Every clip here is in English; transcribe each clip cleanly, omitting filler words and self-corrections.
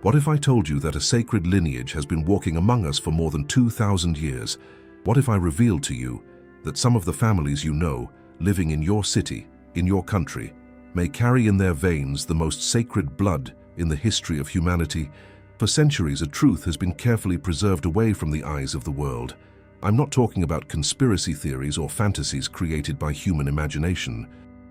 What if I told you that a sacred lineage has been walking among us for more than 2,000 years? What if I revealed to you that some of the families you know, living in your city, in your country, may carry in their veins the most sacred blood in the history of humanity? For centuries, a truth has been carefully preserved away from the eyes of the world. I'm not talking about conspiracy theories or fantasies created by human imagination.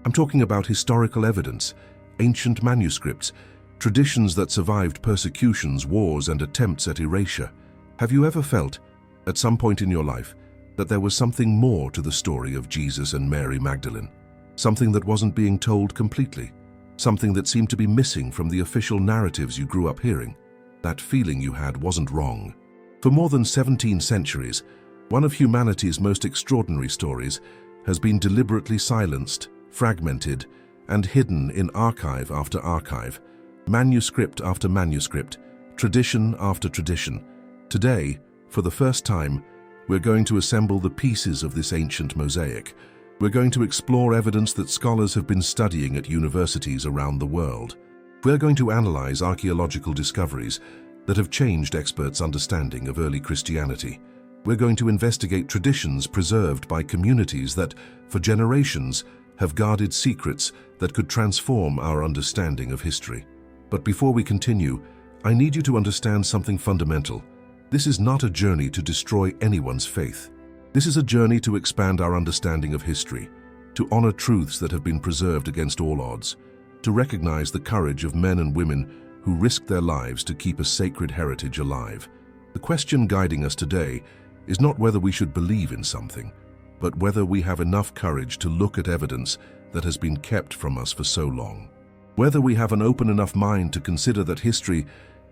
I'm talking about historical evidence, ancient manuscripts, traditions that survived persecutions, wars, and attempts at erasure. Have you ever felt, at some point in your life, that there was something more to the story of Jesus and Mary Magdalene? Something that wasn't being told completely? Something that seemed to be missing from the official narratives you grew up hearing? That feeling you had wasn't wrong. For more than 17 centuries, one of humanity's most extraordinary stories has been deliberately silenced, fragmented, and hidden in archive after archive, manuscript after manuscript, tradition after tradition. Today, for the first time, we're going to assemble the pieces of this ancient mosaic. We're going to explore evidence that scholars have been studying at universities around the world. We're going to analyze archaeological discoveries that have changed experts' understanding of early Christianity. We're going to investigate traditions preserved by communities that, for generations, have guarded secrets that could transform our understanding of history. But before we continue, I need you to understand something fundamental. This is not a journey to destroy anyone's faith. This is a journey to expand our understanding of history, to honor truths that have been preserved against all odds, to recognize the courage of men and women who risked their lives to keep a sacred heritage alive. The question guiding us today is not whether we should believe in something, but whether we have enough courage to look at evidence that has been kept from us for so long. Whether we have an open enough mind to consider that history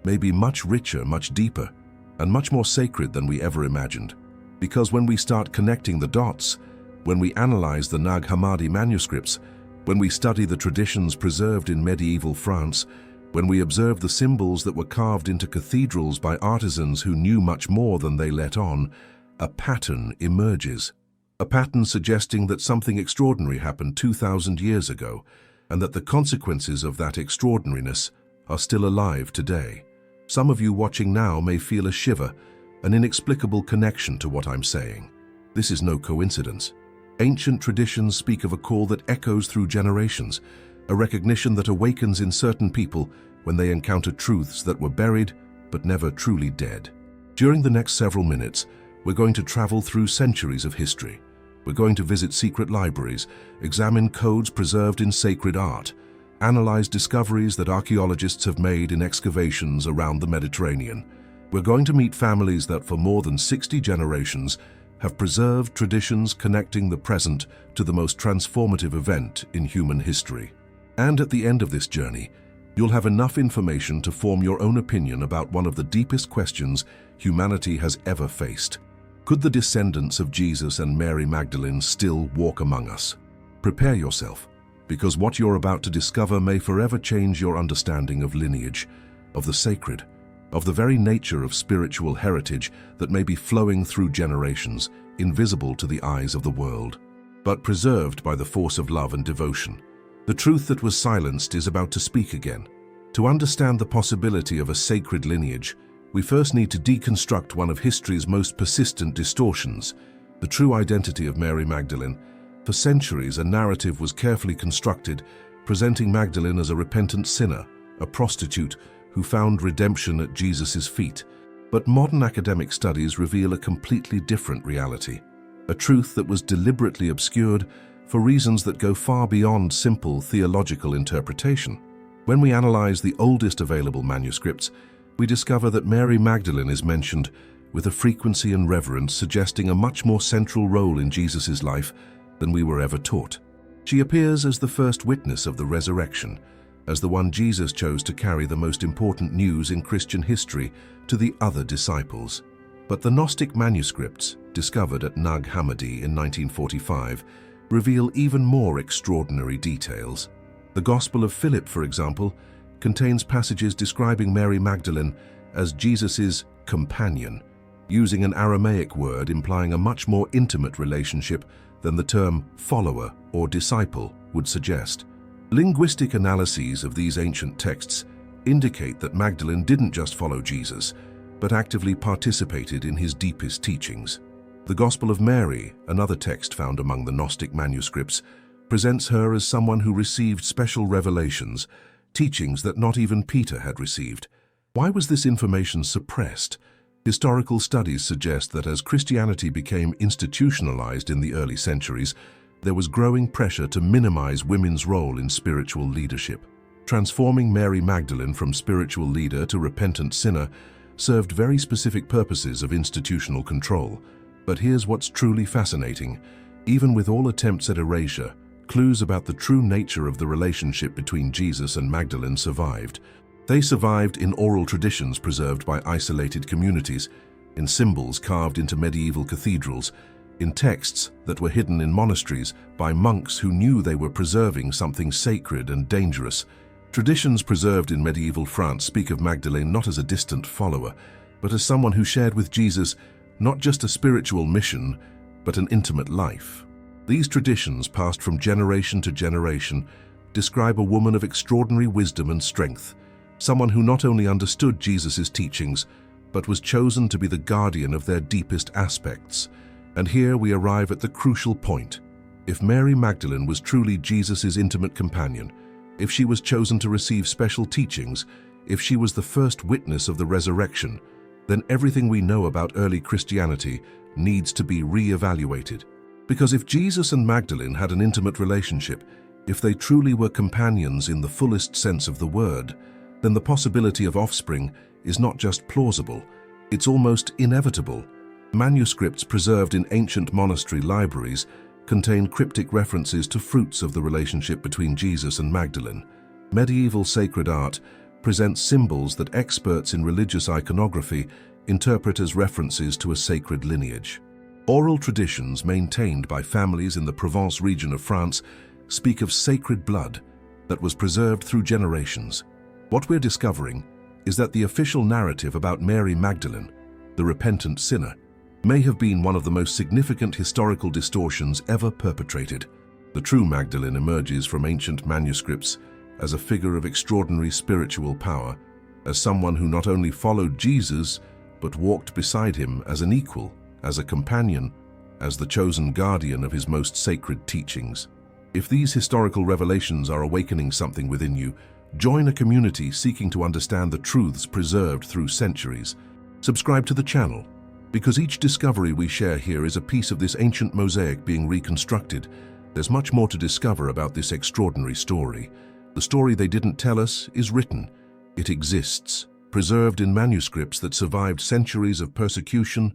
may be much richer, much deeper, and much more sacred than we ever imagined. Because when we start connecting the dots, when we analyze the Nag Hammadi manuscripts, when we study the traditions preserved in medieval France, when we observe the symbols that were carved into cathedrals by artisans who knew much more than they let on, a pattern emerges. A pattern suggesting that something extraordinary happened 2,000 years ago, and that the consequences of that extraordinariness are still alive today. Some of you watching now may feel a shiver, an inexplicable connection to what I'm saying. This is no coincidence. Ancient traditions speak of a call that echoes through generations, a recognition that awakens in certain people when they encounter truths that were buried but never truly dead. During the next several minutes, we're going to travel through centuries of history. We're going to visit secret libraries, examine codes preserved in sacred art, analyze discoveries that archaeologists have made in excavations around the Mediterranean. We're going to meet families that for more than 60 generations have preserved traditions connecting the present to the most transformative event in human history. And at the end of this journey, you'll have enough information to form your own opinion about one of the deepest questions humanity has ever faced. Could the descendants of Jesus and Mary Magdalene still walk among us? Prepare yourself, because what you're about to discover may forever change your understanding of lineage, of the sacred, of the very nature of spiritual heritage that may be flowing through generations, invisible to the eyes of the world, but preserved by the force of love and devotion. The truth that was silenced is about to speak again. To understand the possibility of a sacred lineage, we first need to deconstruct one of history's most persistent distortions, the true identity of Mary Magdalene. For centuries, a narrative was carefully constructed, presenting Magdalene as a repentant sinner, a prostitute who found redemption at Jesus' feet. But modern academic studies reveal a completely different reality, a truth that was deliberately obscured for reasons that go far beyond simple theological interpretation. When we analyze the oldest available manuscripts, we discover that Mary Magdalene is mentioned with a frequency and reverence suggesting a much more central role in Jesus' life than we were ever taught. She appears as the first witness of the resurrection, as the one Jesus chose to carry the most important news in Christian history to the other disciples. But the Gnostic manuscripts, discovered at Nag Hammadi in 1945, reveal even more extraordinary details. The Gospel of Philip, for example, contains passages describing Mary Magdalene as Jesus' companion, using an Aramaic word implying a much more intimate relationship than the term follower or disciple would suggest. Linguistic analyses of these ancient texts indicate that Magdalene didn't just follow Jesus, but actively participated in his deepest teachings. The Gospel of Mary, another text found among the Gnostic manuscripts, presents her as someone who received special revelations, teachings that not even Peter had received. Why was this information suppressed? Historical studies suggest that as Christianity became institutionalized in the early centuries, there was growing pressure to minimize women's role in spiritual leadership. Transforming Mary Magdalene from spiritual leader to repentant sinner served very specific purposes of institutional control. But here's what's truly fascinating. Even with all attempts at erasure, clues about the true nature of the relationship between Jesus and Magdalene survived. They survived in oral traditions preserved by isolated communities, in symbols carved into medieval cathedrals, in texts that were hidden in monasteries by monks who knew they were preserving something sacred and dangerous. Traditions preserved in medieval France speak of Magdalene not as a distant follower, but as someone who shared with Jesus not just a spiritual mission, but an intimate life. These traditions, passed from generation to generation, describe a woman of extraordinary wisdom and strength, someone who not only understood Jesus' teachings, but was chosen to be the guardian of their deepest aspects. And here we arrive at the crucial point. If Mary Magdalene was truly Jesus' intimate companion, if she was chosen to receive special teachings, if she was the first witness of the resurrection, then everything we know about early Christianity needs to be re-evaluated. Because if Jesus and Magdalene had an intimate relationship, if they truly were companions in the fullest sense of the word, then the possibility of offspring is not just plausible, it's almost inevitable. Manuscripts preserved in ancient monastery libraries contain cryptic references to fruits of the relationship between Jesus and Magdalene. Medieval sacred art presents symbols that experts in religious iconography interpret as references to a sacred lineage. Oral traditions maintained by families in the Provence region of France speak of sacred blood that was preserved through generations. What we're discovering is that the official narrative about Mary Magdalene, the repentant sinner, may have been one of the most significant historical distortions ever perpetrated. The true Magdalene emerges from ancient manuscripts as a figure of extraordinary spiritual power, as someone who not only followed Jesus, but walked beside him as an equal, as a companion, as the chosen guardian of his most sacred teachings. If these historical revelations are awakening something within you, join a community seeking to understand the truths preserved through centuries. Subscribe to the channel, because each discovery we share here is a piece of this ancient mosaic being reconstructed. There's much more to discover about this extraordinary story. The story they didn't tell us is written. It exists, preserved in manuscripts that survived centuries of persecution,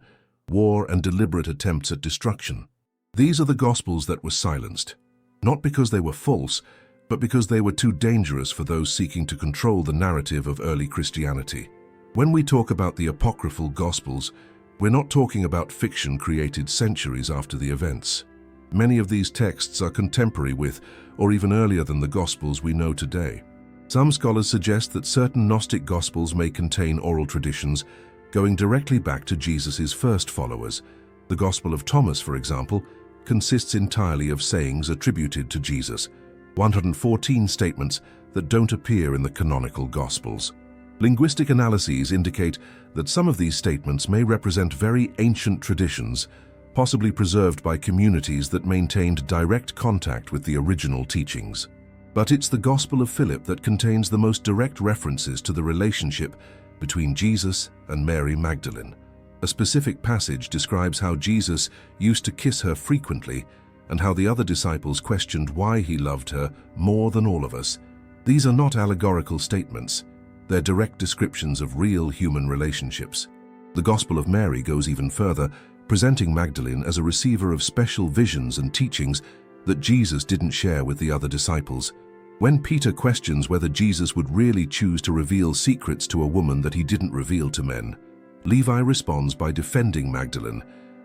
war, and deliberate attempts at destruction. These are the Gospels that were silenced, not because they were false, but because they were too dangerous for those seeking to control the narrative of early Christianity. When we talk about the Apocryphal Gospels, we're not talking about fiction created centuries after the events. Many of these texts are contemporary with, or even earlier than the Gospels we know today. Some scholars suggest that certain Gnostic Gospels may contain oral traditions going directly back to Jesus' first followers. The Gospel of Thomas, for example, consists entirely of sayings attributed to Jesus, 114 statements that don't appear in the canonical Gospels. Linguistic analyses indicate that some of these statements may represent very ancient traditions, possibly preserved by communities that maintained direct contact with the original teachings. But it's the Gospel of Philip that contains the most direct references to the relationship between Jesus and Mary Magdalene. A specific passage describes how Jesus used to kiss her frequently and how the other disciples questioned why he loved her more than all of us. These are not allegorical statements. They're direct descriptions of real human relationships. The Gospel of Mary goes even further, presenting Magdalene as a receiver of special visions and teachings that Jesus didn't share with the other disciples. When Peter questions whether Jesus would really choose to reveal secrets to a woman that he didn't reveal to men, Levi responds by defending Magdalene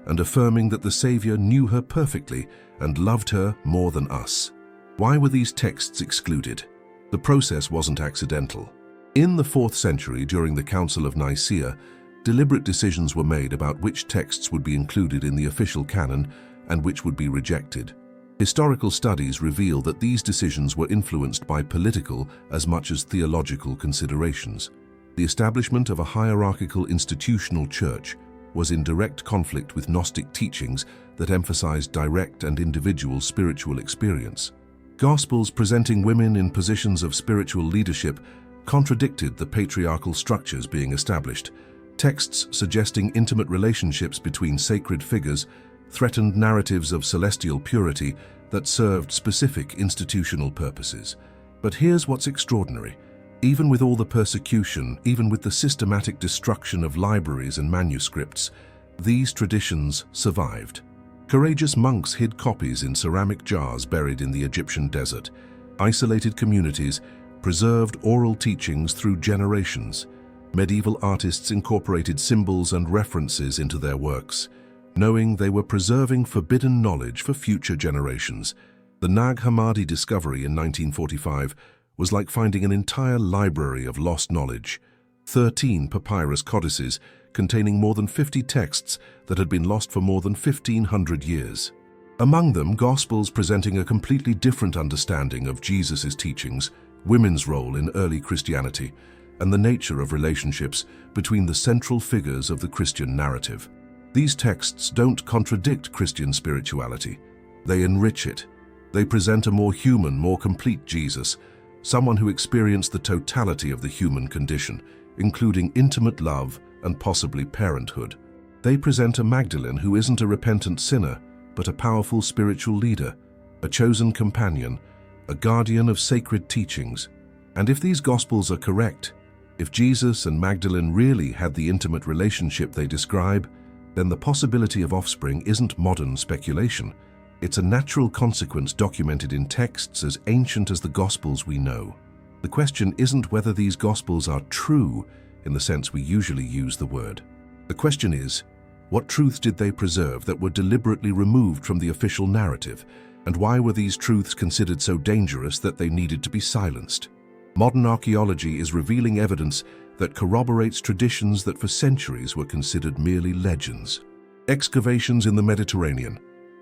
and affirming that the Savior knew her perfectly and loved her more than us. Why were these texts excluded? The process wasn't accidental. In the 4th century, during the Council of Nicaea, deliberate decisions were made about which texts would be included in the official canon and which would be rejected. Historical studies reveal that these decisions were influenced by political as much as theological considerations. The establishment of a hierarchical institutional church was in direct conflict with Gnostic teachings that emphasized direct and individual spiritual experience. Gospels presenting women in positions of spiritual leadership contradicted the patriarchal structures being established. Texts suggesting intimate relationships between sacred figures threatened narratives of celestial purity that served specific institutional purposes. But here's what's extraordinary. Even with all the persecution, even with the systematic destruction of libraries and manuscripts, these traditions survived. Courageous monks hid copies in ceramic jars buried in the Egyptian desert. Isolated communities preserved oral teachings through generations. Medieval artists incorporated symbols and references into their works, knowing they were preserving forbidden knowledge for future generations. The Nag Hammadi discovery in 1945 was like finding an entire library of lost knowledge. 13 papyrus codices containing more than 50 texts that had been lost for more than 1,500 years. Among them, Gospels presenting a completely different understanding of Jesus' teachings, women's role in early Christianity, and the nature of relationships between the central figures of the Christian narrative. These texts don't contradict Christian spirituality. They enrich it. They present a more human, more complete Jesus, someone who experienced the totality of the human condition, including intimate love and possibly parenthood. They present a Magdalene who isn't a repentant sinner, but a powerful spiritual leader, a chosen companion, a guardian of sacred teachings. And if these Gospels are correct, if Jesus and Magdalene really had the intimate relationship they describe, then the possibility of offspring isn't modern speculation. It's a natural consequence documented in texts as ancient as the Gospels we know. The question isn't whether these Gospels are true in the sense we usually use the word. The question is, what truths did they preserve that were deliberately removed from the official narrative, and why were these truths considered so dangerous that they needed to be silenced? Modern archaeology is revealing evidence that corroborates traditions that for centuries were considered merely legends. Excavations in the Mediterranean,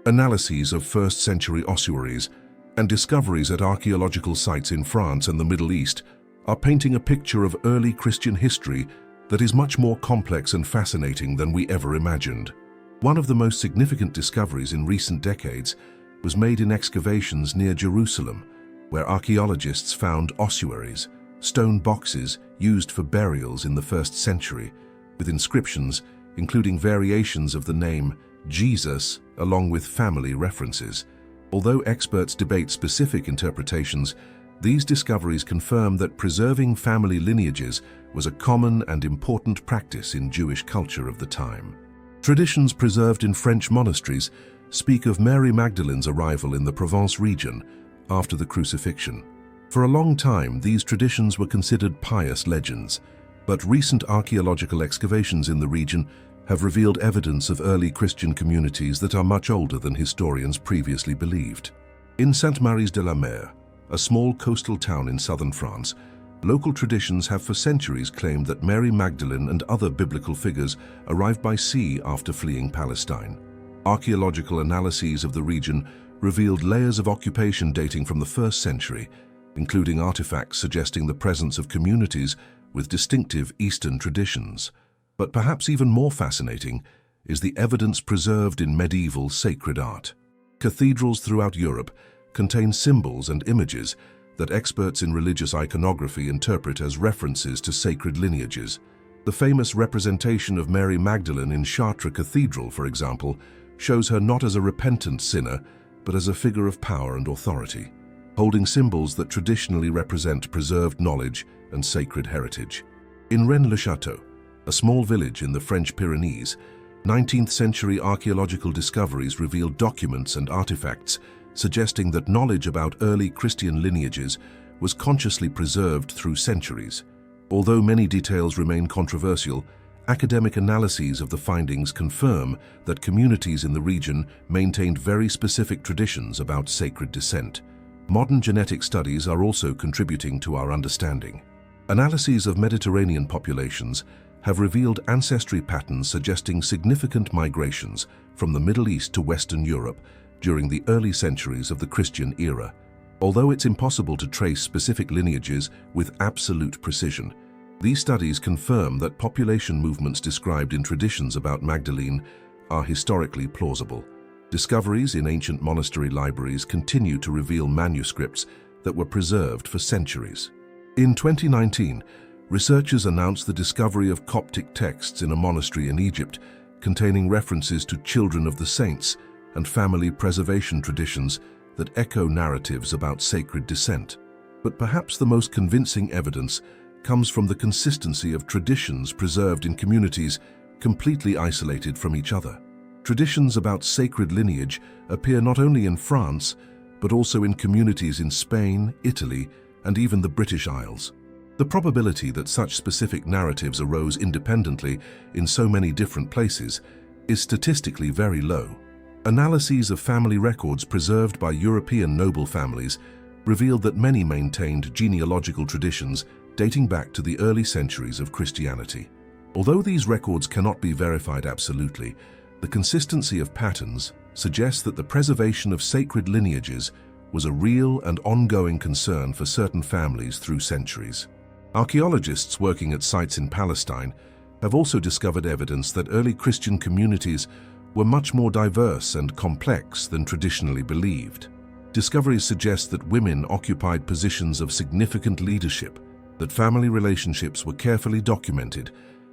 analyses of first-century ossuaries, and discoveries at archaeological sites in France and the Middle East are painting a picture of early Christian history that is much more complex and fascinating than we ever imagined. One of the most significant discoveries in recent decades was made in excavations near Jerusalem, where archaeologists found ossuaries, stone boxes used for burials in the 1st century, with inscriptions including variations of the name Jesus along with family references. Although experts debate specific interpretations, these discoveries confirm that preserving family lineages was a common and important practice in Jewish culture of the time. Traditions preserved in French monasteries speak of Mary Magdalene's arrival in the Provence region after the crucifixion. For a long time, these traditions were considered pious legends, but recent archaeological excavations in the region have revealed evidence of early Christian communities that are much older than historians previously believed. In Sainte-Marie-de-la-Mer, a small coastal town in southern France, local traditions have for centuries claimed that Mary Magdalene and other biblical figures arrived by sea after fleeing Palestine. Archaeological analyses of the region revealed layers of occupation dating from the 1st century, including artifacts suggesting the presence of communities with distinctive Eastern traditions. But perhaps even more fascinating is the evidence preserved in medieval sacred art. Cathedrals throughout Europe contain symbols and images that experts in religious iconography interpret as references to sacred lineages. The famous representation of Mary Magdalene in Chartres Cathedral, for example, shows her not as a repentant sinner, but as a figure of power and authority, holding symbols that traditionally represent preserved knowledge and sacred heritage. In Rennes-le-Château, a small village in the French Pyrenees, 19th century archaeological discoveries revealed documents and artifacts suggesting that knowledge about early Christian lineages was consciously preserved through centuries. Although many details remain controversial, academic analyses of the findings confirm that communities in the region maintained very specific traditions about sacred descent. Modern genetic studies are also contributing to our understanding. Analyses of Mediterranean populations have revealed ancestry patterns suggesting significant migrations from the Middle East to Western Europe during the early centuries of the Christian era. Although it's impossible to trace specific lineages with absolute precision, these studies confirm that population movements described in traditions about Magdalene are historically plausible. Discoveries in ancient monastery libraries continue to reveal manuscripts that were preserved for centuries. In 2019, researchers announced the discovery of Coptic texts in a monastery in Egypt containing references to children of the saints and family preservation traditions that echo narratives about sacred descent. But perhaps the most convincing evidence comes from the consistency of traditions preserved in communities completely isolated from each other. Traditions about sacred lineage appear not only in France, but also in communities in Spain, Italy, and even the British Isles. The probability that such specific narratives arose independently in so many different places is statistically very low. Analyses of family records preserved by European noble families revealed that many maintained genealogical traditions dating back to the early centuries of Christianity. Although these records cannot be verified absolutely, the consistency of patterns suggests that the preservation of sacred lineages was a real and ongoing concern for certain families through centuries. Archaeologists working at sites in Palestine have also discovered evidence that early Christian communities were much more diverse and complex than traditionally believed. Discoveries suggest that women occupied positions of significant leadership, that family relationships were carefully documented,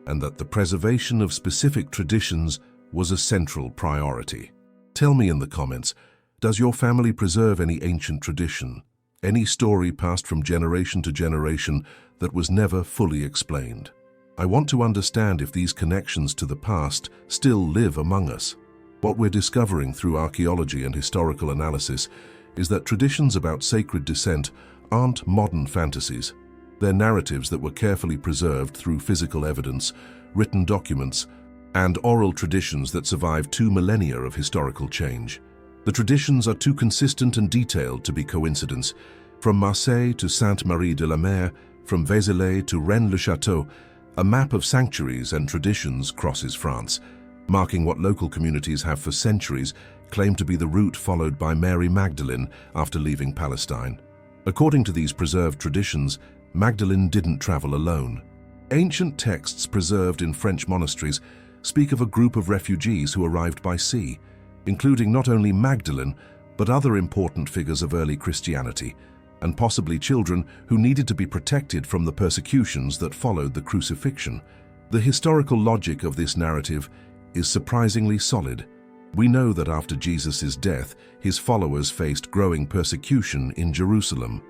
and that the preservation of specific traditions was a central priority. Tell me in the comments, does your family preserve any ancient tradition, any story passed from generation to generation that was never fully explained? I want to understand if these connections to the past still live among us. What we're discovering through archaeology and historical analysis is that traditions about sacred descent aren't modern fantasies. They're narratives that were carefully preserved through physical evidence, written documents, and oral traditions that survived 2 millennia of historical change. The traditions are too consistent and detailed to be coincidence. From Marseille to Sainte-Marie-de-la-Mer, from Vézelay to Rennes-le-Château, a map of sanctuaries and traditions crosses France, marking what local communities have for centuries claimed to be the route followed by Mary Magdalene after leaving Palestine. According to these preserved traditions, Magdalene didn't travel alone. Ancient texts preserved in French monasteries speak of a group of refugees who arrived by sea, including not only Magdalene, but other important figures of early Christianity, and possibly children who needed to be protected from the persecutions that followed the crucifixion. The historical logic of this narrative is surprisingly solid. We know that after Jesus' death, his followers faced growing persecution in Jerusalem.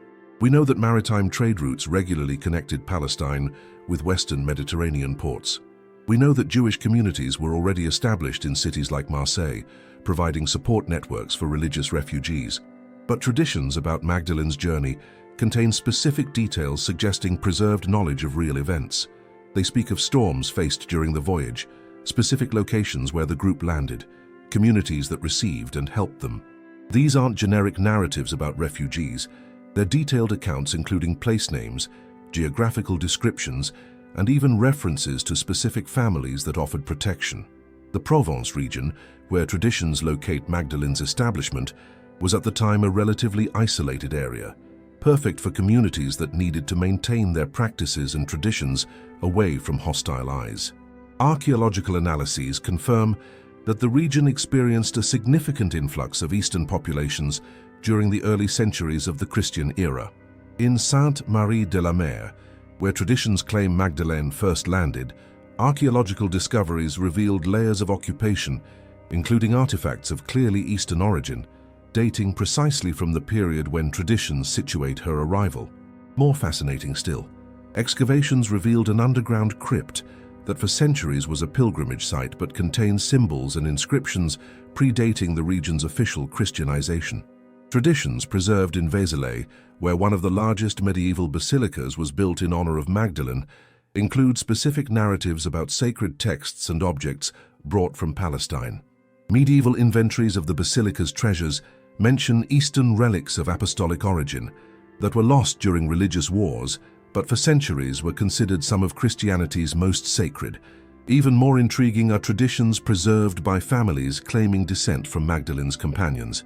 We know that maritime trade routes regularly connected Palestine with Western Mediterranean ports. We know that Jewish communities were already established in cities like Marseille, providing support networks for religious refugees. But traditions about Magdalene's journey contain specific details suggesting preserved knowledge of real events. They speak of storms faced during the voyage, specific locations where the group landed, communities that received and helped them. These aren't generic narratives about refugees. They're detailed accounts including place names, geographical descriptions, and even references to specific families that offered protection. The Provence region, where traditions locate Magdalene's establishment, was at the time a relatively isolated area, perfect for communities that needed to maintain their practices and traditions away from hostile eyes. Archaeological analyses confirm that the region experienced a significant influx of Eastern populations during the early centuries of the Christian era. In Sainte-Marie-de-la-Mer, where traditions claim Magdalene first landed, archaeological discoveries revealed layers of occupation, including artifacts of clearly Eastern origin, dating precisely from the period when traditions situate her arrival. More fascinating still, excavations revealed an underground crypt that for centuries was a pilgrimage site but contained symbols and inscriptions predating the region's official Christianization. Traditions preserved in Vézelay, where one of the largest medieval basilicas was built in honor of Magdalene, include specific narratives about sacred texts and objects brought from Palestine. Medieval inventories of the basilica's treasures mention Eastern relics of apostolic origin that were lost during religious wars, but for centuries were considered some of Christianity's most sacred. Even more intriguing are traditions preserved by families claiming descent from Magdalene's companions.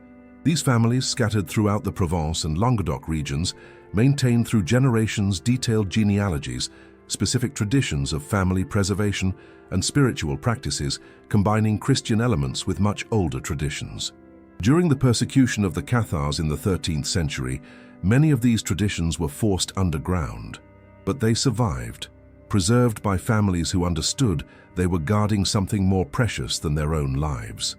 These families, scattered throughout the Provence and Languedoc regions, maintained through generations detailed genealogies, specific traditions of family preservation, and spiritual practices combining Christian elements with much older traditions. During the persecution of the Cathars in the 13th century, many of these traditions were forced underground, but they survived, preserved by families who understood they were guarding something more precious than their own lives.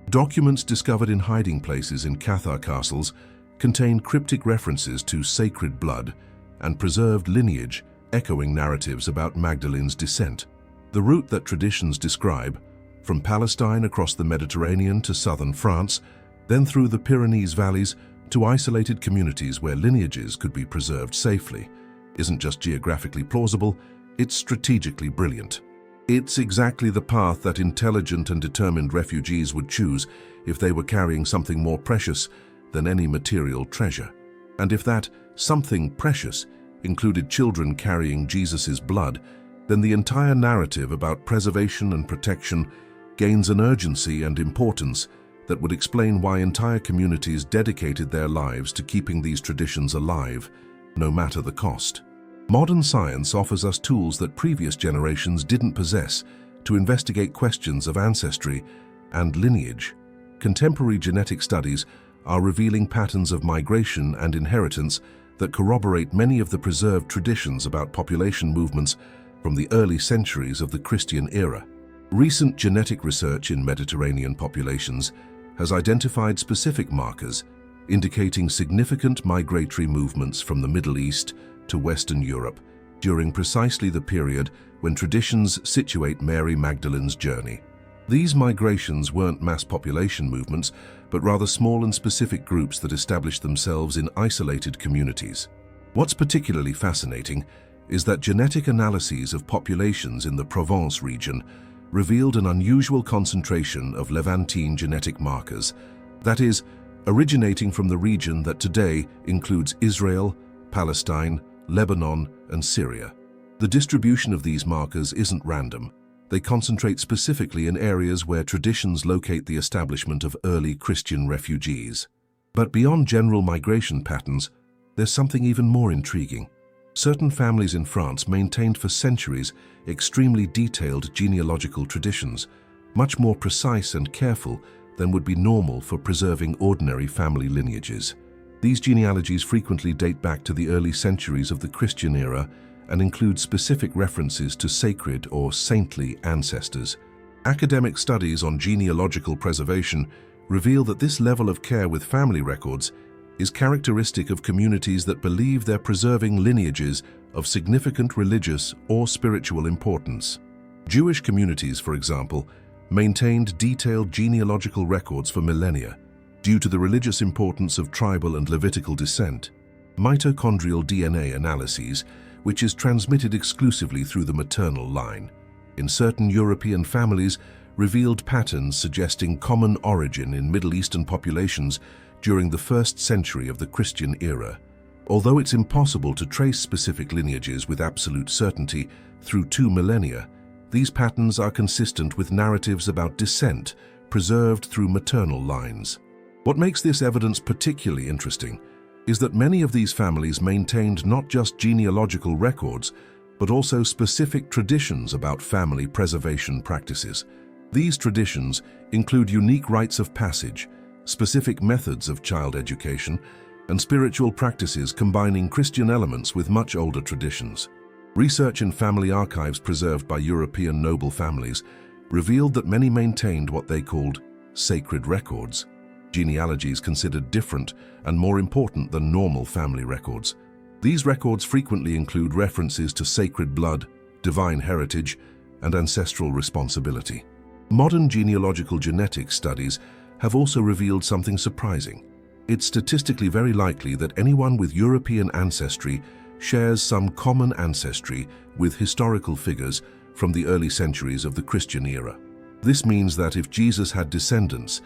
Documents discovered in hiding places in Cathar castles contain cryptic references to sacred blood and preserved lineage, echoing narratives about Magdalene's descent. The route that traditions describe, from Palestine across the Mediterranean to southern France, then through the Pyrenees valleys to isolated communities where lineages could be preserved safely, isn't just geographically plausible, it's strategically brilliant. It's exactly the path that intelligent and determined refugees would choose if they were carrying something more precious than any material treasure. And if that something precious included children carrying Jesus's blood, then the entire narrative about preservation and protection gains an urgency and importance that would explain why entire communities dedicated their lives to keeping these traditions alive, no matter the cost. Modern science offers us tools that previous generations didn't possess to investigate questions of ancestry and lineage. Contemporary genetic studies are revealing patterns of migration and inheritance that corroborate many of the preserved traditions about population movements from the early centuries of the Christian era. Recent genetic research in Mediterranean populations has identified specific markers indicating significant migratory movements from the Middle East to Western Europe during precisely the period when traditions situate Mary Magdalene's journey. These migrations weren't mass population movements, but rather small and specific groups that established themselves in isolated communities. What's particularly fascinating is that genetic analyses of populations in the Provence region revealed an unusual concentration of Levantine genetic markers, that is, originating from the region that today includes Israel, Palestine, Lebanon, and Syria. The distribution of these markers isn't random. They concentrate specifically in areas where traditions locate the establishment of early Christian refugees. But beyond general migration patterns, there's something even more intriguing. Certain families in France maintained for centuries extremely detailed genealogical traditions, much more precise and careful than would be normal for preserving ordinary family lineages. These genealogies frequently date back to the early centuries of the Christian era and include specific references to sacred or saintly ancestors. Academic studies on genealogical preservation reveal that this level of care with family records is characteristic of communities that believe they're preserving lineages of significant religious or spiritual importance. Jewish communities, for example, maintained detailed genealogical records for millennia due to the religious importance of tribal and Levitical descent. Mitochondrial DNA analyses, which is transmitted exclusively through the maternal line, in certain European families revealed patterns suggesting common origin in Middle Eastern populations during the first century of the Christian era. Although it's impossible to trace specific lineages with absolute certainty through 2 millennia, these patterns are consistent with narratives about descent preserved through maternal lines. What makes this evidence particularly interesting is that many of these families maintained not just genealogical records, but also specific traditions about family preservation practices. These traditions include unique rites of passage, specific methods of child education, and spiritual practices combining Christian elements with much older traditions. Research in family archives preserved by European noble families revealed that many maintained what they called sacred records, genealogies considered different and more important than normal family records. These records frequently include references to sacred blood, divine heritage, and ancestral responsibility. Modern genealogical genetics studies have also revealed something surprising. It's statistically very likely that anyone with European ancestry shares some common ancestry with historical figures from the early centuries of the Christian era. This means that if Jesus had descendants,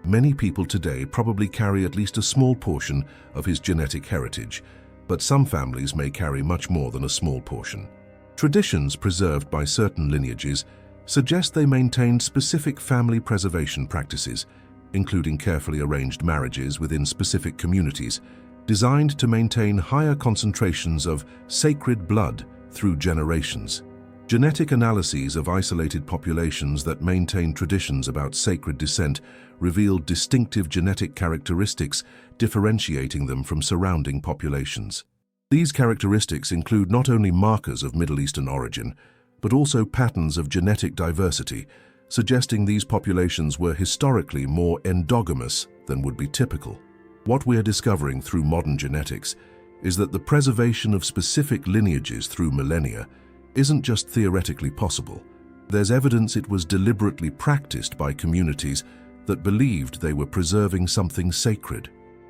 many people today probably carry at least a small portion of his genetic heritage, but some families may carry much more than a small portion. Traditions preserved by certain lineages suggest they maintained specific family preservation practices, including carefully arranged marriages within specific communities, designed to maintain higher concentrations of sacred blood through generations. Genetic analyses of isolated populations that maintain traditions about sacred descent revealed distinctive genetic characteristics differentiating them from surrounding populations. These characteristics include not only markers of Middle Eastern origin, but also patterns of genetic diversity, suggesting these populations were historically more endogamous than would be typical. What we are discovering through modern genetics is that the preservation of specific lineages through millennia isn't just theoretically possible. There's evidence it was deliberately practiced by communities that believed they were preserving something sacred.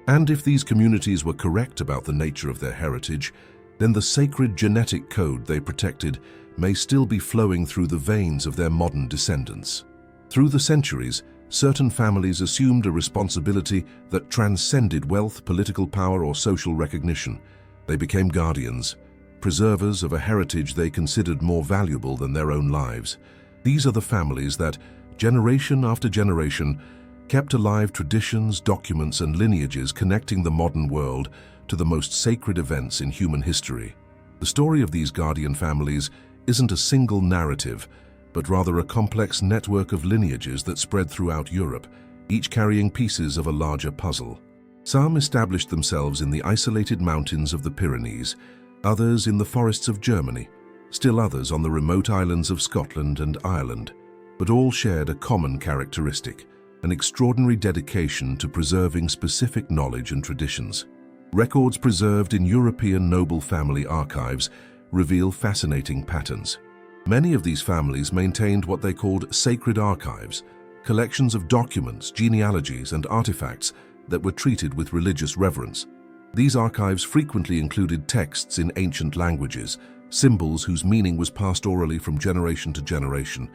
And if these communities were correct about the nature of their heritage, then the sacred genetic code they protected may still be flowing through the veins of their modern descendants. Through the centuries, certain families assumed a responsibility that transcended wealth, political power, or social recognition. They became guardians, preservers of a heritage they considered more valuable than their own lives. These are the families that, generation after generation, kept alive traditions, documents, and lineages connecting the modern world to the most sacred events in human history. The story of these guardian families isn't a single narrative, but rather a complex network of lineages that spread throughout Europe, each carrying pieces of a larger puzzle. Some established themselves in the isolated mountains of the Pyrenees, others in the forests of Germany, still others on the remote islands of Scotland and Ireland, but all shared a common characteristic: an extraordinary dedication to preserving specific knowledge and traditions. Records preserved in European noble family archives reveal fascinating patterns. Many of these families maintained what they called sacred archives, collections of documents, genealogies, and artifacts that were treated with religious reverence. These archives frequently included texts in ancient languages, symbols whose meaning was passed orally from generation to generation,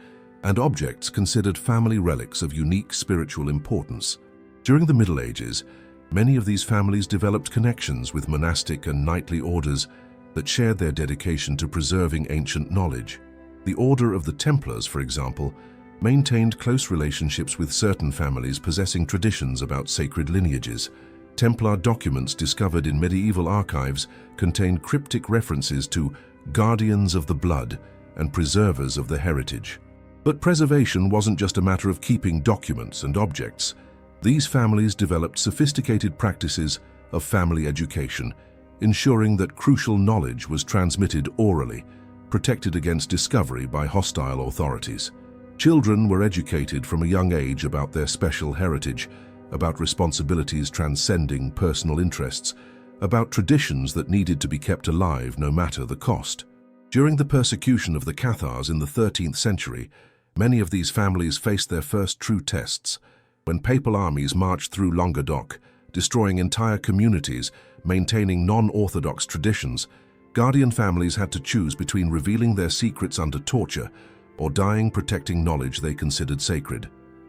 and objects considered family relics of unique spiritual importance. During the Middle Ages, many of these families developed connections with monastic and knightly orders that shared their dedication to preserving ancient knowledge. The Order of the Templars, for example, maintained close relationships with certain families possessing traditions about sacred lineages. Templar documents discovered in medieval archives contained cryptic references to guardians of the blood and preservers of the heritage. But preservation wasn't just a matter of keeping documents and objects. These families developed sophisticated practices of family education, ensuring that crucial knowledge was transmitted orally, protected against discovery by hostile authorities. Children were educated from a young age about their special heritage, about responsibilities transcending personal interests, about traditions that needed to be kept alive no matter the cost. During the persecution of the Cathars in the 13th century, many of these families faced their first true tests. When papal armies marched through Languedoc, destroying entire communities, maintaining non-orthodox traditions, guardian families had to choose between revealing their secrets under torture or dying protecting knowledge they considered sacred.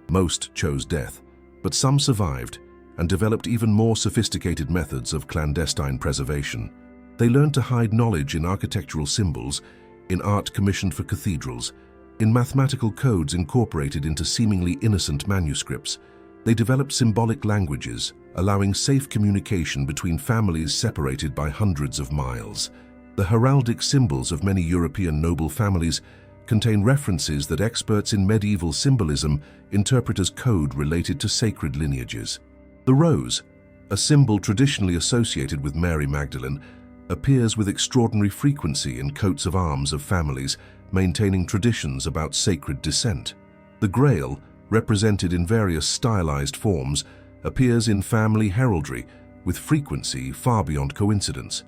Most chose death, but some survived and developed even more sophisticated methods of clandestine preservation. They learned to hide knowledge in architectural symbols, in art commissioned for cathedrals, in mathematical codes incorporated into seemingly innocent manuscripts. They developed symbolic languages, allowing safe communication between families separated by hundreds of miles. The heraldic symbols of many European noble families contain references that experts in medieval symbolism interpret as code related to sacred lineages. The rose, a symbol traditionally associated with Mary Magdalene, appears with extraordinary frequency in coats of arms of families maintaining traditions about sacred descent. The Grail, represented in various stylized forms, appears in family heraldry with frequency far beyond coincidence.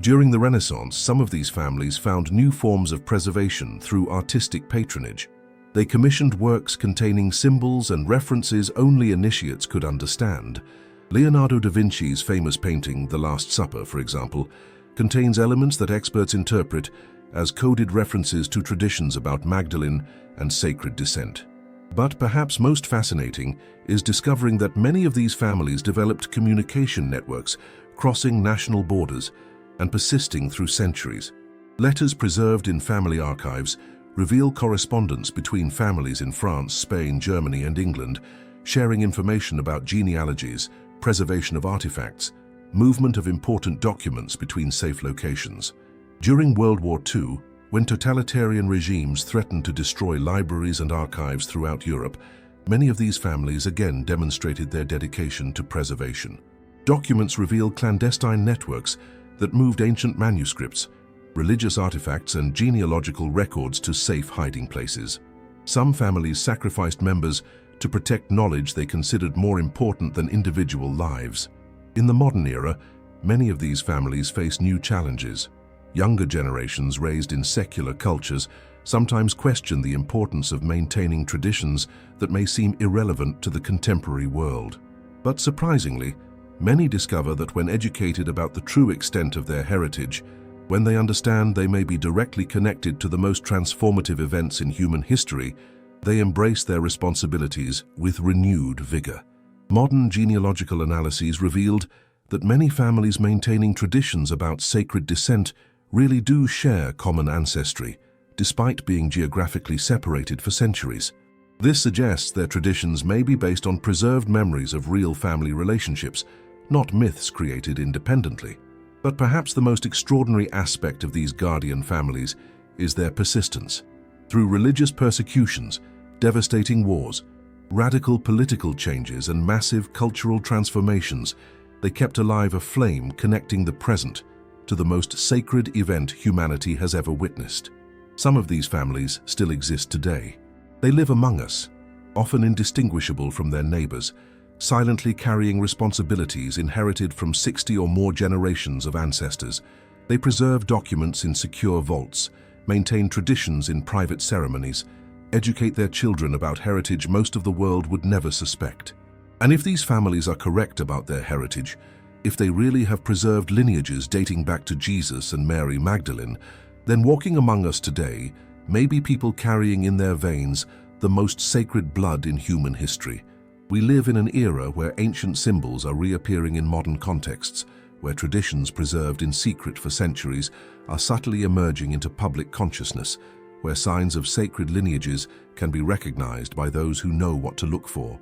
During the Renaissance, some of these families found new forms of preservation through artistic patronage. They commissioned works containing symbols and references only initiates could understand. Leonardo da Vinci's famous painting, The Last Supper, for example, contains elements that experts interpret as coded references to traditions about Magdalene and sacred descent. But perhaps most fascinating is discovering that many of these families developed communication networks crossing national borders and persisting through centuries. Letters preserved in family archives reveal correspondence between families in France, Spain, Germany, and England, sharing information about genealogies, preservation of artifacts, movement of important documents between safe locations. During World War II, when totalitarian regimes threatened to destroy libraries and archives throughout Europe, many of these families again demonstrated their dedication to preservation. Documents reveal clandestine networks that moved ancient manuscripts, religious artifacts, and genealogical records to safe hiding places. Some families sacrificed members to protect knowledge they considered more important than individual lives. In the modern era, many of these families face new challenges. Younger generations raised in secular cultures sometimes question the importance of maintaining traditions that may seem irrelevant to the contemporary world. But surprisingly, many discover that when educated about the true extent of their heritage, when they understand they may be directly connected to the most transformative events in human history, they embrace their responsibilities with renewed vigor. Modern genealogical analyses revealed that many families maintaining traditions about sacred descent really do share common ancestry, despite being geographically separated for centuries. This suggests their traditions may be based on preserved memories of real family relationships, not myths created independently. But perhaps the most extraordinary aspect of these guardian families is their persistence. Through religious persecutions, devastating wars, radical political changes, and massive cultural transformations, they kept alive a flame connecting the present to the most sacred event humanity has ever witnessed. Some of these families still exist today. They live among us, often indistinguishable from their neighbors, silently carrying responsibilities inherited from 60 or more generations of ancestors. They preserve documents in secure vaults, maintain traditions in private ceremonies, educate their children about heritage most of the world would never suspect. And if these families are correct about their heritage, if they really have preserved lineages dating back to Jesus and Mary Magdalene, then walking among us today may be people carrying in their veins the most sacred blood in human history. We live in an era where ancient symbols are reappearing in modern contexts, where traditions preserved in secret for centuries are subtly emerging into public consciousness, where signs of sacred lineages can be recognized by those who know what to look for.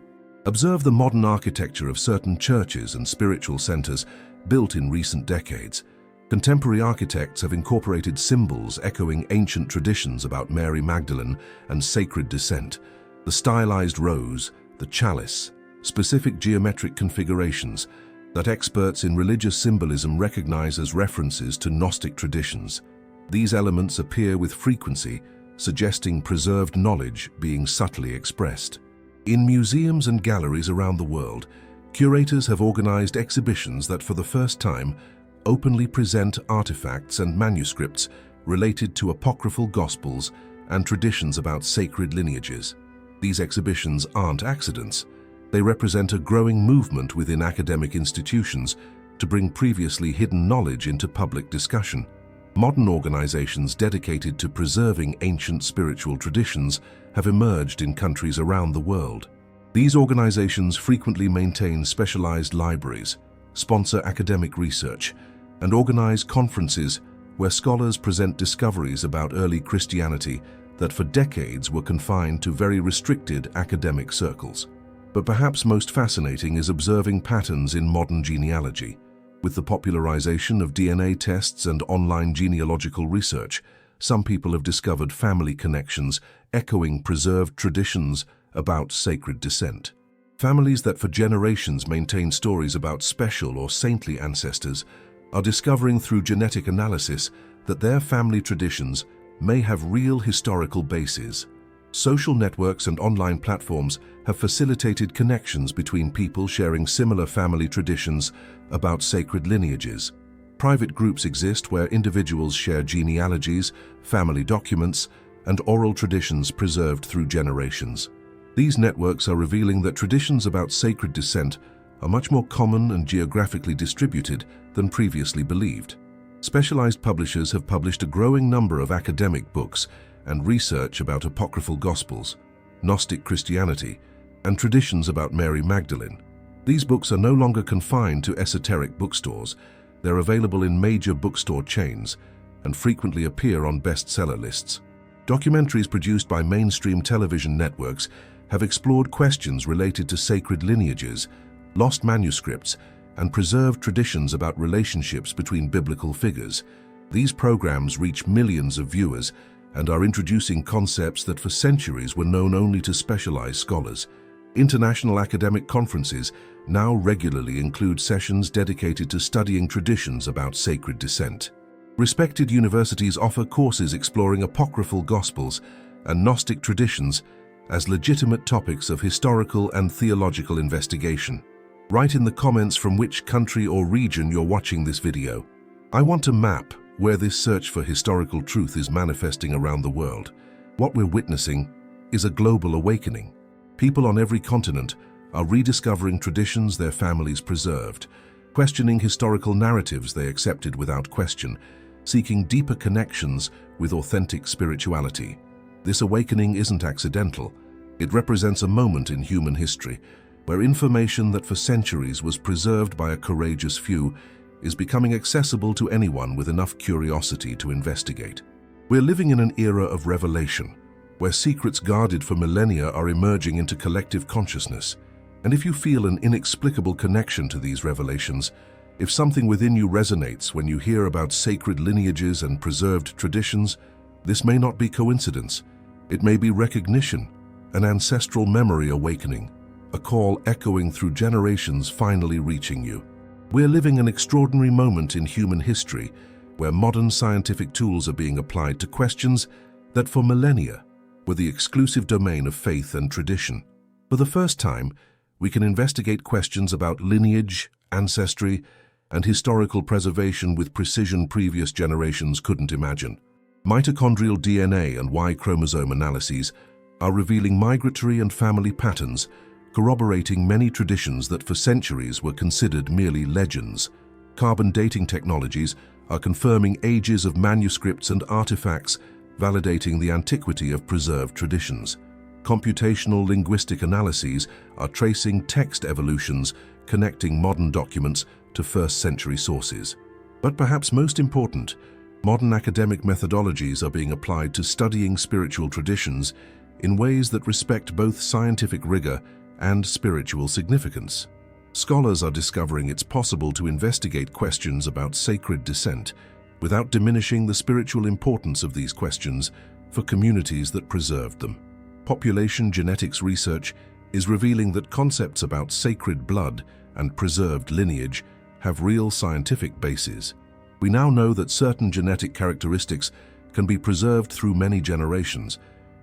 Observe the modern architecture of certain churches and spiritual centers built in recent decades. Contemporary architects have incorporated symbols echoing ancient traditions about Mary Magdalene and sacred descent. The stylized rose, the chalice, specific geometric configurations that experts in religious symbolism recognize as references to Gnostic traditions. These elements appear with frequency, suggesting preserved knowledge being subtly expressed. In museums and galleries around the world, curators have organized exhibitions that for the first time openly present artifacts and manuscripts related to apocryphal gospels and traditions about sacred lineages. These exhibitions aren't accidents. They represent a growing movement within academic institutions to bring previously hidden knowledge into public discussion. Modern organizations dedicated to preserving ancient spiritual traditions have emerged in countries around the world. These organizations frequently maintain specialized libraries, sponsor academic research, and organize conferences where scholars present discoveries about early Christianity that for decades were confined to very restricted academic circles. But perhaps most fascinating is observing patterns in modern genealogy. With the popularization of DNA tests and online genealogical research, some people have discovered family connections echoing preserved traditions about sacred descent. Families that for generations maintain stories about special or saintly ancestors are discovering through genetic analysis that their family traditions may have real historical bases. Social networks and online platforms have facilitated connections between people sharing similar family traditions about sacred lineages. Private groups exist where individuals share genealogies, family documents, and oral traditions preserved through generations. These networks are revealing that traditions about sacred descent are much more common and geographically distributed than previously believed. Specialized publishers have published a growing number of academic books and research about apocryphal gospels, Gnostic Christianity, and traditions about Mary Magdalene. These books are no longer confined to esoteric bookstores. They're available in major bookstore chains and frequently appear on bestseller lists. Documentaries produced by mainstream television networks have explored questions related to sacred lineages, lost manuscripts, and preserved traditions about relationships between biblical figures. These programs reach millions of viewers and are introducing concepts that for centuries were known only to specialized scholars. International academic conferences now regularly include sessions dedicated to studying traditions about sacred descent. Respected universities offer courses exploring apocryphal gospels and Gnostic traditions as legitimate topics of historical and theological investigation. Write in the comments from which country or region you're watching this video. I want to map where this search for historical truth is manifesting around the world. What we're witnessing is a global awakening. People on every continent are rediscovering traditions their families preserved, questioning historical narratives they accepted without question, seeking deeper connections with authentic spirituality. This awakening isn't accidental. It represents a moment in human history where information that for centuries was preserved by a courageous few is becoming accessible to anyone with enough curiosity to investigate. We're living in an era of revelation, where secrets guarded for millennia are emerging into collective consciousness. And if you feel an inexplicable connection to these revelations, if something within you resonates when you hear about sacred lineages and preserved traditions, this may not be coincidence. It may be recognition, an ancestral memory awakening, a call echoing through generations finally reaching you. We're living an extraordinary moment in human history where modern scientific tools are being applied to questions that for millennia were the exclusive domain of faith and tradition. For the first time, we can investigate questions about lineage, ancestry, and historical preservation with precision previous generations couldn't imagine. Mitochondrial DNA and Y chromosome analyses are revealing migratory and family patterns, corroborating many traditions that for centuries were considered merely legends. Carbon dating technologies are confirming ages of manuscripts and artifacts, validating the antiquity of preserved traditions. Computational linguistic analyses are tracing text evolutions, connecting modern documents to first-century sources. But perhaps most important, modern academic methodologies are being applied to studying spiritual traditions in ways that respect both scientific rigor and spiritual significance. Scholars are discovering it's possible to investigate questions about sacred descent without diminishing the spiritual importance of these questions for communities that preserved them. Population genetics research is revealing that concepts about sacred blood and preserved lineage have real scientific bases. We now know that certain genetic characteristics can be preserved through many generations,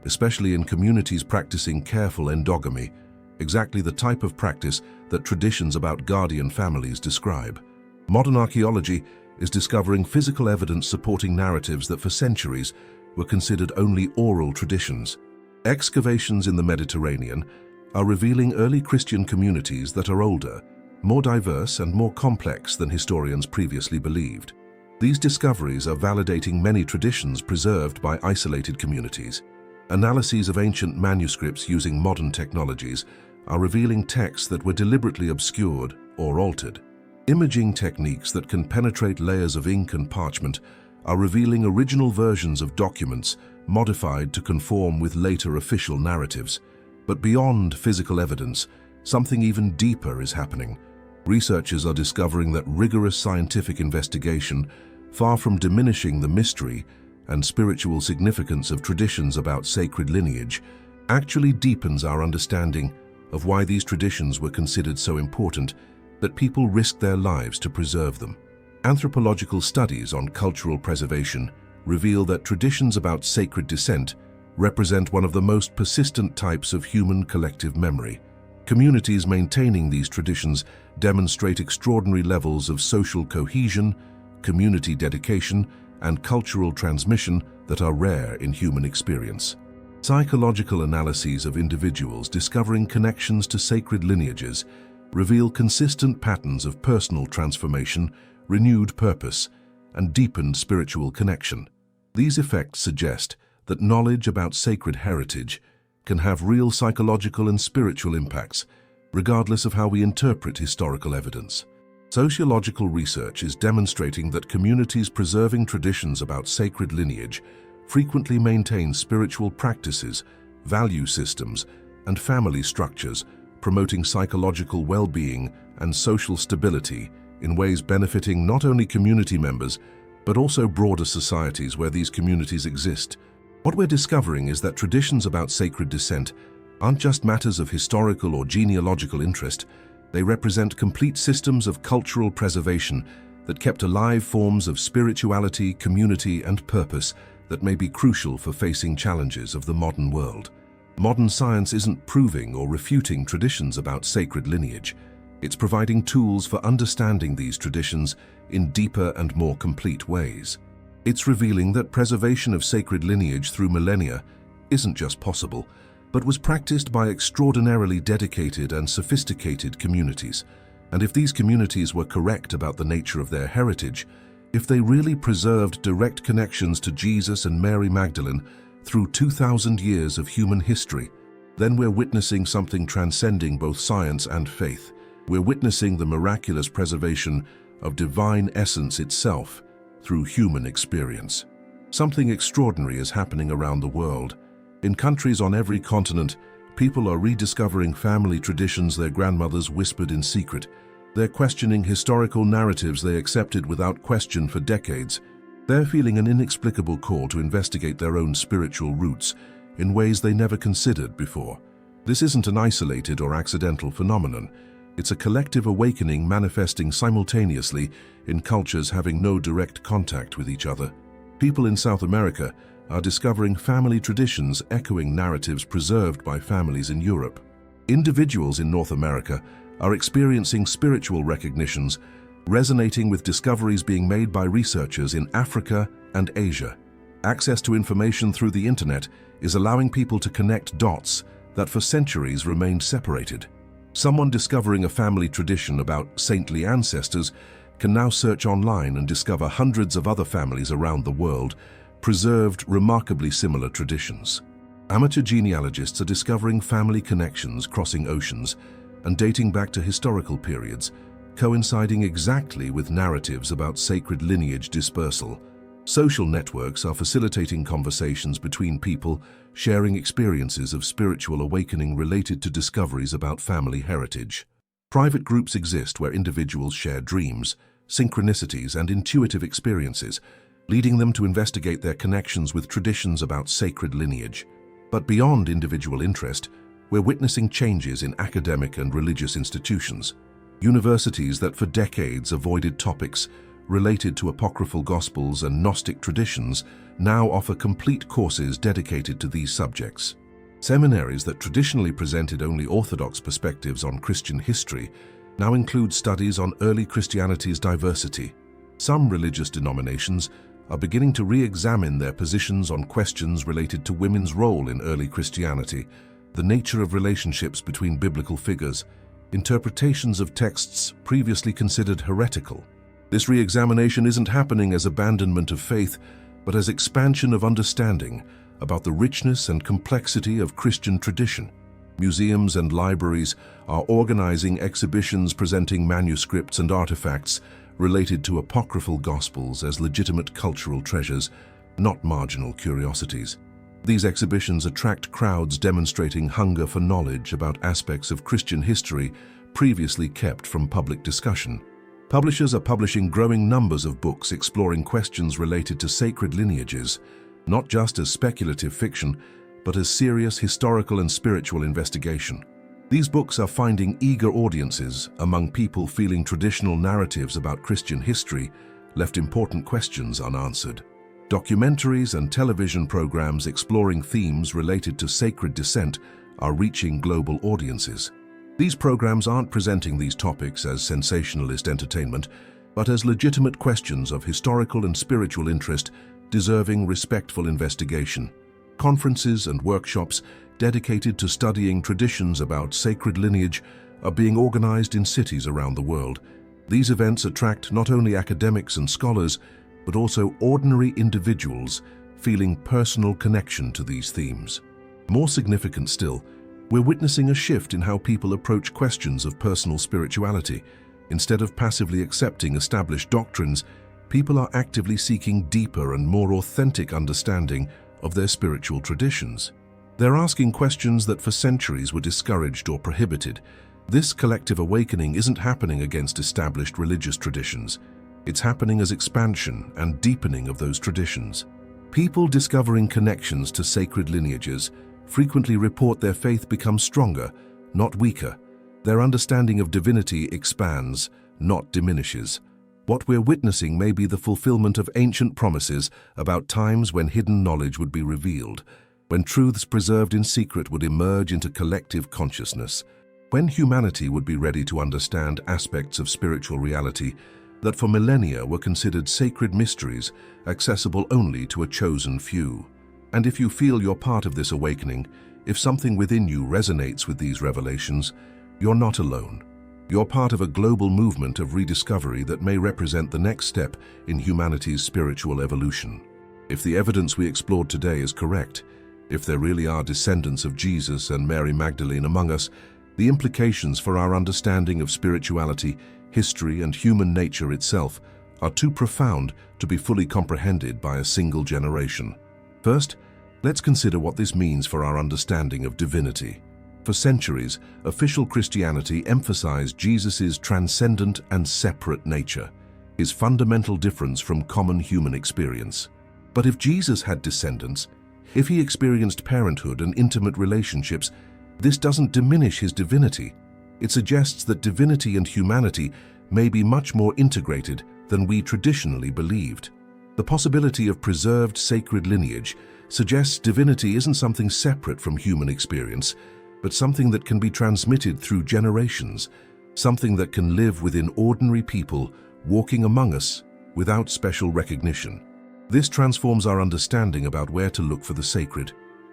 especially in communities practicing careful endogamy, exactly the type of practice that traditions about guardian families describe. Modern archaeology is discovering physical evidence supporting narratives that for centuries were considered only oral traditions. Excavations in the Mediterranean are revealing early Christian communities that are older, more diverse and more complex than historians previously believed. These discoveries are validating many traditions preserved by isolated communities. Analyses of ancient manuscripts using modern technologies are revealing texts that were deliberately obscured or altered. Imaging techniques that can penetrate layers of ink and parchment are revealing original versions of documents modified to conform with later official narratives. But beyond physical evidence, something even deeper is happening. Researchers are discovering that rigorous scientific investigation, far from diminishing the mystery and spiritual significance of traditions about sacred lineage, actually deepens our understanding of why these traditions were considered so important that people risked their lives to preserve them. Anthropological studies on cultural preservation reveal that traditions about sacred descent represent one of the most persistent types of human collective memory. Communities maintaining these traditions demonstrate extraordinary levels of social cohesion, community dedication, and cultural transmission that are rare in human experience. Psychological analyses of individuals discovering connections to sacred lineages reveal consistent patterns of personal transformation, renewed purpose, and deepened spiritual connection. These effects suggest that knowledge about sacred heritage can have real psychological and spiritual impacts, regardless of how we interpret historical evidence. Sociological research is demonstrating that communities preserving traditions about sacred lineage frequently maintain spiritual practices, value systems, and family structures, promoting psychological well-being and social stability in ways benefiting not only community members, but also broader societies where these communities exist. What we're discovering is that traditions about sacred descent aren't just matters of historical or genealogical interest. They represent complete systems of cultural preservation that kept alive forms of spirituality, community, and purpose that may be crucial for facing challenges of the modern world. Modern science isn't proving or refuting traditions about sacred lineage. It's providing tools for understanding these traditions in deeper and more complete ways. It's revealing that preservation of sacred lineage through millennia isn't just possible, but was practiced by extraordinarily dedicated and sophisticated communities. And if these communities were correct about the nature of their heritage, if they really preserved direct connections to Jesus and Mary Magdalene through 2,000 years of human history, then we're witnessing something transcending both science and faith. We're witnessing the miraculous preservation of divine essence itself through human experience. Something extraordinary is happening around the world. In countries on every continent, people are rediscovering family traditions their grandmothers whispered in secret. They're questioning historical narratives they accepted without question for decades. They're feeling an inexplicable call to investigate their own spiritual roots in ways they never considered before. This isn't an isolated or accidental phenomenon. It's a collective awakening manifesting simultaneously in cultures having no direct contact with each other. People in South America are discovering family traditions echoing narratives preserved by families in Europe. Individuals in North America are experiencing spiritual recognitions, resonating with discoveries being made by researchers in Africa and Asia. Access to information through the internet is allowing people to connect dots that for centuries remained separated. Someone discovering a family tradition about saintly ancestors can now search online and discover hundreds of other families around the world preserved remarkably similar traditions. Amateur genealogists are discovering family connections crossing oceans and dating back to historical periods, coinciding exactly with narratives about sacred lineage dispersal. Social networks are facilitating conversations between people, sharing experiences of spiritual awakening related to discoveries about family heritage. Private groups exist where individuals share dreams, synchronicities, and intuitive experiences, leading them to investigate their connections with traditions about sacred lineage. But beyond individual interest, we're witnessing changes in academic and religious institutions. Universities that for decades avoided topics related to apocryphal gospels and Gnostic traditions now offer complete courses dedicated to these subjects. Seminaries that traditionally presented only orthodox perspectives on Christian history now include studies on early Christianity's diversity. Some religious denominations are beginning to re-examine their positions on questions related to women's role in early Christianity, the nature of relationships between biblical figures, interpretations of texts previously considered heretical. This re-examination isn't happening as abandonment of faith, but as expansion of understanding about the richness and complexity of Christian tradition. Museums and libraries are organizing exhibitions presenting manuscripts and artifacts related to apocryphal gospels as legitimate cultural treasures, not marginal curiosities. These exhibitions attract crowds demonstrating hunger for knowledge about aspects of Christian history previously kept from public discussion. Publishers are publishing growing numbers of books exploring questions related to sacred lineages, not just as speculative fiction, but as serious historical and spiritual investigation. These books are finding eager audiences among people feeling traditional narratives about Christian history left important questions unanswered. Documentaries and television programs exploring themes related to sacred descent are reaching global audiences. These programs aren't presenting these topics as sensationalist entertainment, but as legitimate questions of historical and spiritual interest deserving respectful investigation. Conferences and workshops dedicated to studying traditions about sacred lineage are being organized in cities around the world. These events attract not only academics and scholars, but also ordinary individuals feeling personal connection to these themes. More significant still, we're witnessing a shift in how people approach questions of personal spirituality. Instead of passively accepting established doctrines, people are actively seeking deeper and more authentic understanding of their spiritual traditions. They're asking questions that for centuries were discouraged or prohibited. This collective awakening isn't happening against established religious traditions. It's happening as expansion and deepening of those traditions. People discovering connections to sacred lineages frequently report their faith becomes stronger, not weaker. Their understanding of divinity expands, not diminishes. What we're witnessing may be the fulfillment of ancient promises about times when hidden knowledge would be revealed, when truths preserved in secret would emerge into collective consciousness, when humanity would be ready to understand aspects of spiritual reality that for millennia were considered sacred mysteries accessible only to a chosen few. And if you feel you're part of this awakening, if something within you resonates with these revelations, you're not alone. You're part of a global movement of rediscovery that may represent the next step in humanity's spiritual evolution. If the evidence we explored today is correct, if there really are descendants of Jesus and Mary Magdalene among us, the implications for our understanding of spirituality, history, and human nature itself are too profound to be fully comprehended by a single generation. First, let's consider what this means for our understanding of divinity. For centuries, official Christianity emphasized Jesus' transcendent and separate nature, his fundamental difference from common human experience. But if Jesus had descendants, if he experienced parenthood and intimate relationships, this doesn't diminish his divinity. It suggests that divinity and humanity may be much more integrated than we traditionally believed. The possibility of preserved sacred lineage suggests divinity isn't something separate from human experience, but something that can be transmitted through generations, something that can live within ordinary people walking among us without special recognition. This transforms our understanding about where to look for the sacred,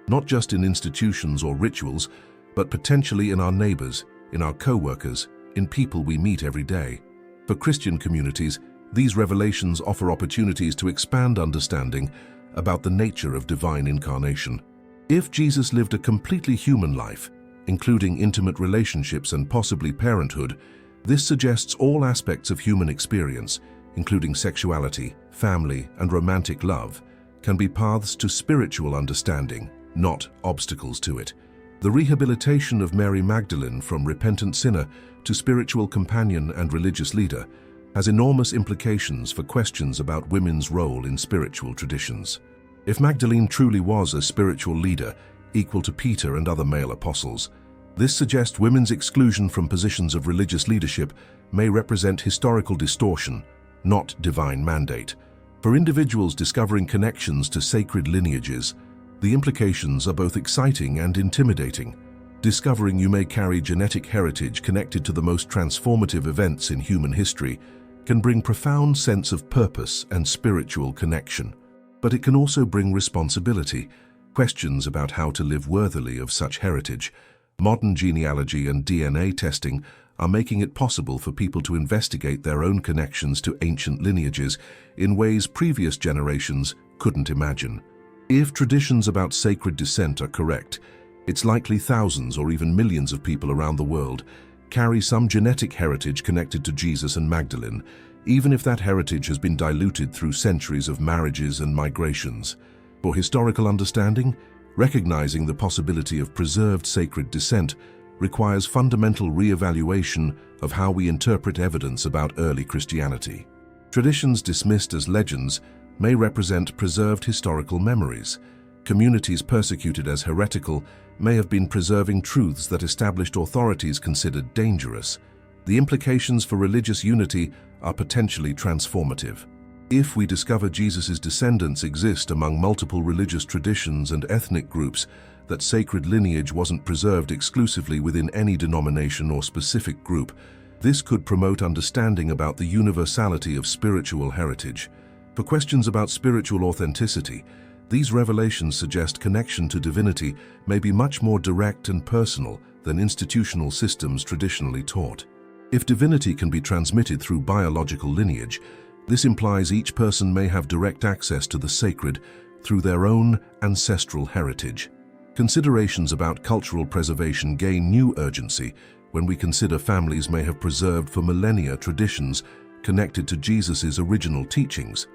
not just in institutions or rituals, but potentially in our neighbors, in our co-workers, in people we meet every day. For Christian communities, these revelations offer opportunities to expand understanding about the nature of divine incarnation. If Jesus lived a completely human life, including intimate relationships and possibly parenthood, this suggests all aspects of human experience, including sexuality, family, and romantic love, can be paths to spiritual understanding, not obstacles to it. The rehabilitation of Mary Magdalene from repentant sinner to spiritual companion and religious leader has enormous implications for questions about women's role in spiritual traditions. If Magdalene truly was a spiritual leader, equal to Peter and other male apostles, this suggests women's exclusion from positions of religious leadership may represent historical distortion, not divine mandate. For individuals discovering connections to sacred lineages, the implications are both exciting and intimidating. Discovering you may carry genetic heritage connected to the most transformative events in human history can bring profound sense of purpose and spiritual connection. But it can also bring responsibility, questions about how to live worthily of such heritage. Modern genealogy and DNA testing are making it possible for people to investigate their own connections to ancient lineages in ways previous generations couldn't imagine. If traditions about sacred descent are correct, it's likely thousands or even millions of people around the world carry some genetic heritage connected to Jesus and Magdalene, even if that heritage has been diluted through centuries of marriages and migrations. For historical understanding, recognizing the possibility of preserved sacred descent requires fundamental re-evaluation of how we interpret evidence about early Christianity. Traditions dismissed as legends may represent preserved historical memories. Communities persecuted as heretical may have been preserving truths that established authorities considered dangerous. The implications for religious unity are potentially transformative. If we discover Jesus' descendants exist among multiple religious traditions and ethnic groups, that sacred lineage wasn't preserved exclusively within any denomination or specific group, this could promote understanding about the universality of spiritual heritage. For questions about spiritual authenticity, these revelations suggest connection to divinity may be much more direct and personal than institutional systems traditionally taught. If divinity can be transmitted through biological lineage, this implies each person may have direct access to the sacred through their own ancestral heritage. Considerations about cultural preservation gain new urgency when we consider families may have preserved for millennia traditions connected to Jesus' original teachings.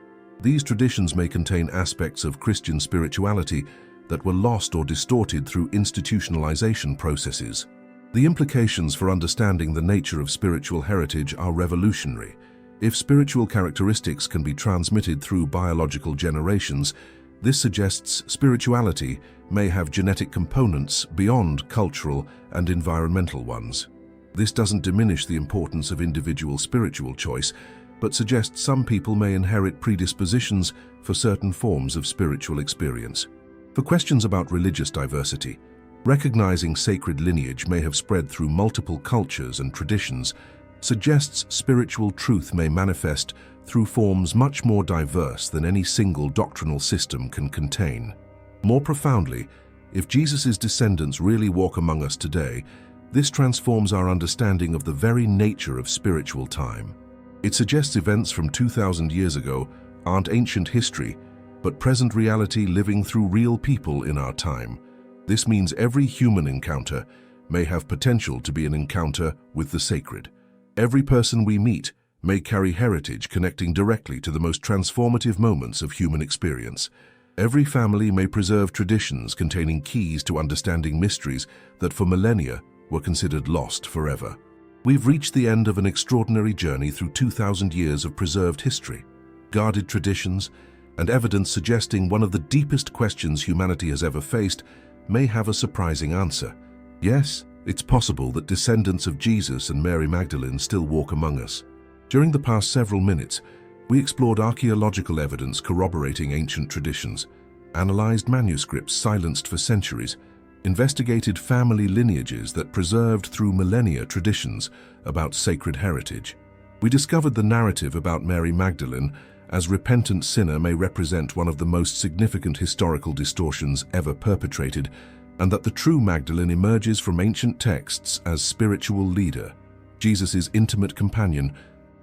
These traditions may contain aspects of Christian spirituality that were lost or distorted through institutionalization processes. The implications for understanding the nature of spiritual heritage are revolutionary. If spiritual characteristics can be transmitted through biological generations, this suggests spirituality may have genetic components beyond cultural and environmental ones. This doesn't diminish the importance of individual spiritual choice, but suggests some people may inherit predispositions for certain forms of spiritual experience. For questions about religious diversity, recognizing sacred lineage may have spread through multiple cultures and traditions suggests spiritual truth may manifest through forms much more diverse than any single doctrinal system can contain. More profoundly, if Jesus' descendants really walk among us today, this transforms our understanding of the very nature of spiritual time. It suggests events from 2,000 years ago aren't ancient history, but present reality living through real people in our time. This means every human encounter may have potential to be an encounter with the sacred. Every person we meet may carry heritage connecting directly to the most transformative moments of human experience. Every family may preserve traditions containing keys to understanding mysteries that for millennia were considered lost forever. We've reached the end of an extraordinary journey through 2,000 years of preserved history, guarded traditions, and evidence suggesting one of the deepest questions humanity has ever faced may have a surprising answer. Yes, it's possible that descendants of Jesus and Mary Magdalene still walk among us. During the past several minutes, we explored archaeological evidence corroborating ancient traditions, analyzed manuscripts silenced for centuries, investigated family lineages that preserved through millennia traditions about sacred heritage. We discovered the narrative about Mary Magdalene as repentant sinner may represent one of the most significant historical distortions ever perpetrated, and that the true Magdalene emerges from ancient texts as spiritual leader, Jesus' intimate companion,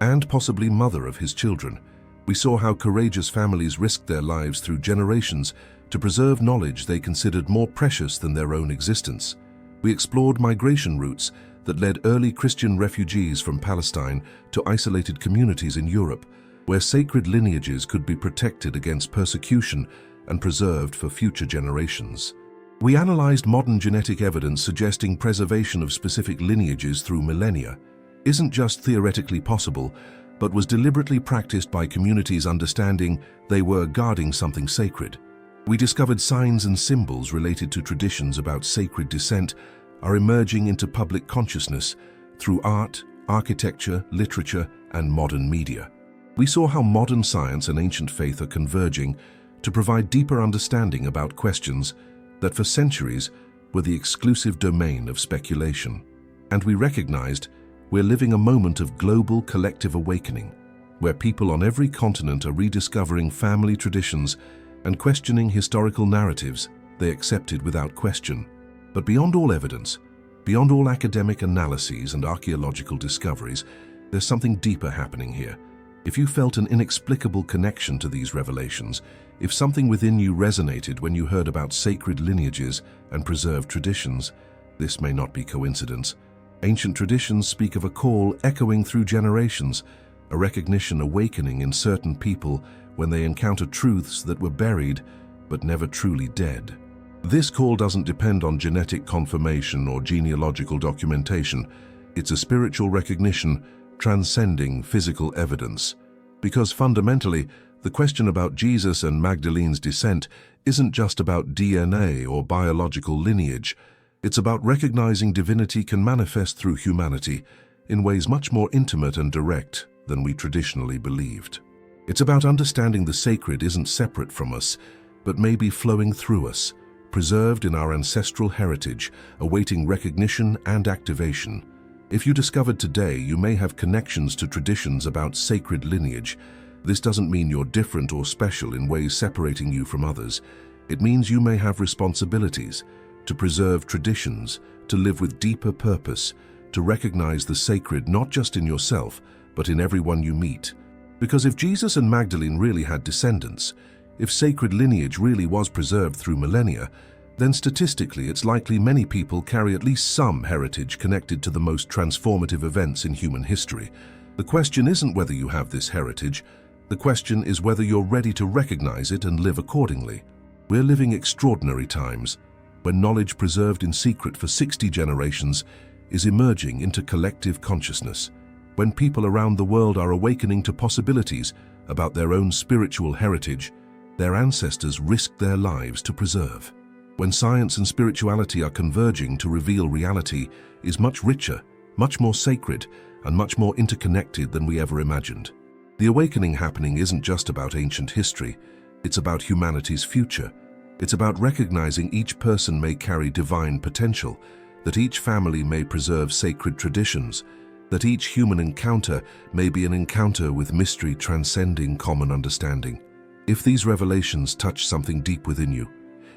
and possibly mother of his children. We saw how courageous families risked their lives through generations to preserve knowledge they considered more precious than their own existence. We explored migration routes that led early Christian refugees from Palestine to isolated communities in Europe, where sacred lineages could be protected against persecution and preserved for future generations. We analyzed modern genetic evidence suggesting preservation of specific lineages through millennia isn't just theoretically possible, but was deliberately practiced by communities understanding they were guarding something sacred. We discovered signs and symbols related to traditions about sacred descent are emerging into public consciousness through art, architecture, literature, and modern media. We saw how modern science and ancient faith are converging to provide deeper understanding about questions that for centuries were the exclusive domain of speculation. And we recognized we're living a moment of global collective awakening, where people on every continent are rediscovering family traditions and questioning historical narratives they accepted without question. But beyond all evidence, beyond all academic analyses and archaeological discoveries, there's something deeper happening here. If you felt an inexplicable connection to these revelations, if something within you resonated when you heard about sacred lineages and preserved traditions, this may not be coincidence. Ancient traditions speak of a call echoing through generations, a recognition awakening in certain people when they encounter truths that were buried but never truly dead. This call doesn't depend on genetic confirmation or genealogical documentation. It's a spiritual recognition transcending physical evidence. Because fundamentally, the question about Jesus and Magdalene's descent isn't just about DNA or biological lineage. It's about recognizing divinity can manifest through humanity in ways much more intimate and direct than we traditionally believed. It's about understanding the sacred isn't separate from us, but may be flowing through us, preserved in our ancestral heritage, awaiting recognition and activation. If you discovered today you may have connections to traditions about sacred lineage, this doesn't mean you're different or special in ways separating you from others. It means you may have responsibilities to preserve traditions, to live with deeper purpose, to recognize the sacred not just in yourself, but in everyone you meet. Because if Jesus and Magdalene really had descendants, if sacred lineage really was preserved through millennia, then statistically it's likely many people carry at least some heritage connected to the most transformative events in human history. The question isn't whether you have this heritage, the question is whether you're ready to recognize it and live accordingly. We're living extraordinary times, when knowledge preserved in secret for 60 generations is emerging into collective consciousness, when people around the world are awakening to possibilities about their own spiritual heritage their ancestors risked their lives to preserve. When science and spirituality are converging to reveal reality is much richer, much more sacred, and much more interconnected than we ever imagined. The awakening happening isn't just about ancient history, it's about humanity's future. It's about recognizing each person may carry divine potential, that each family may preserve sacred traditions, that each human encounter may be an encounter with mystery transcending common understanding. If these revelations touch something deep within you,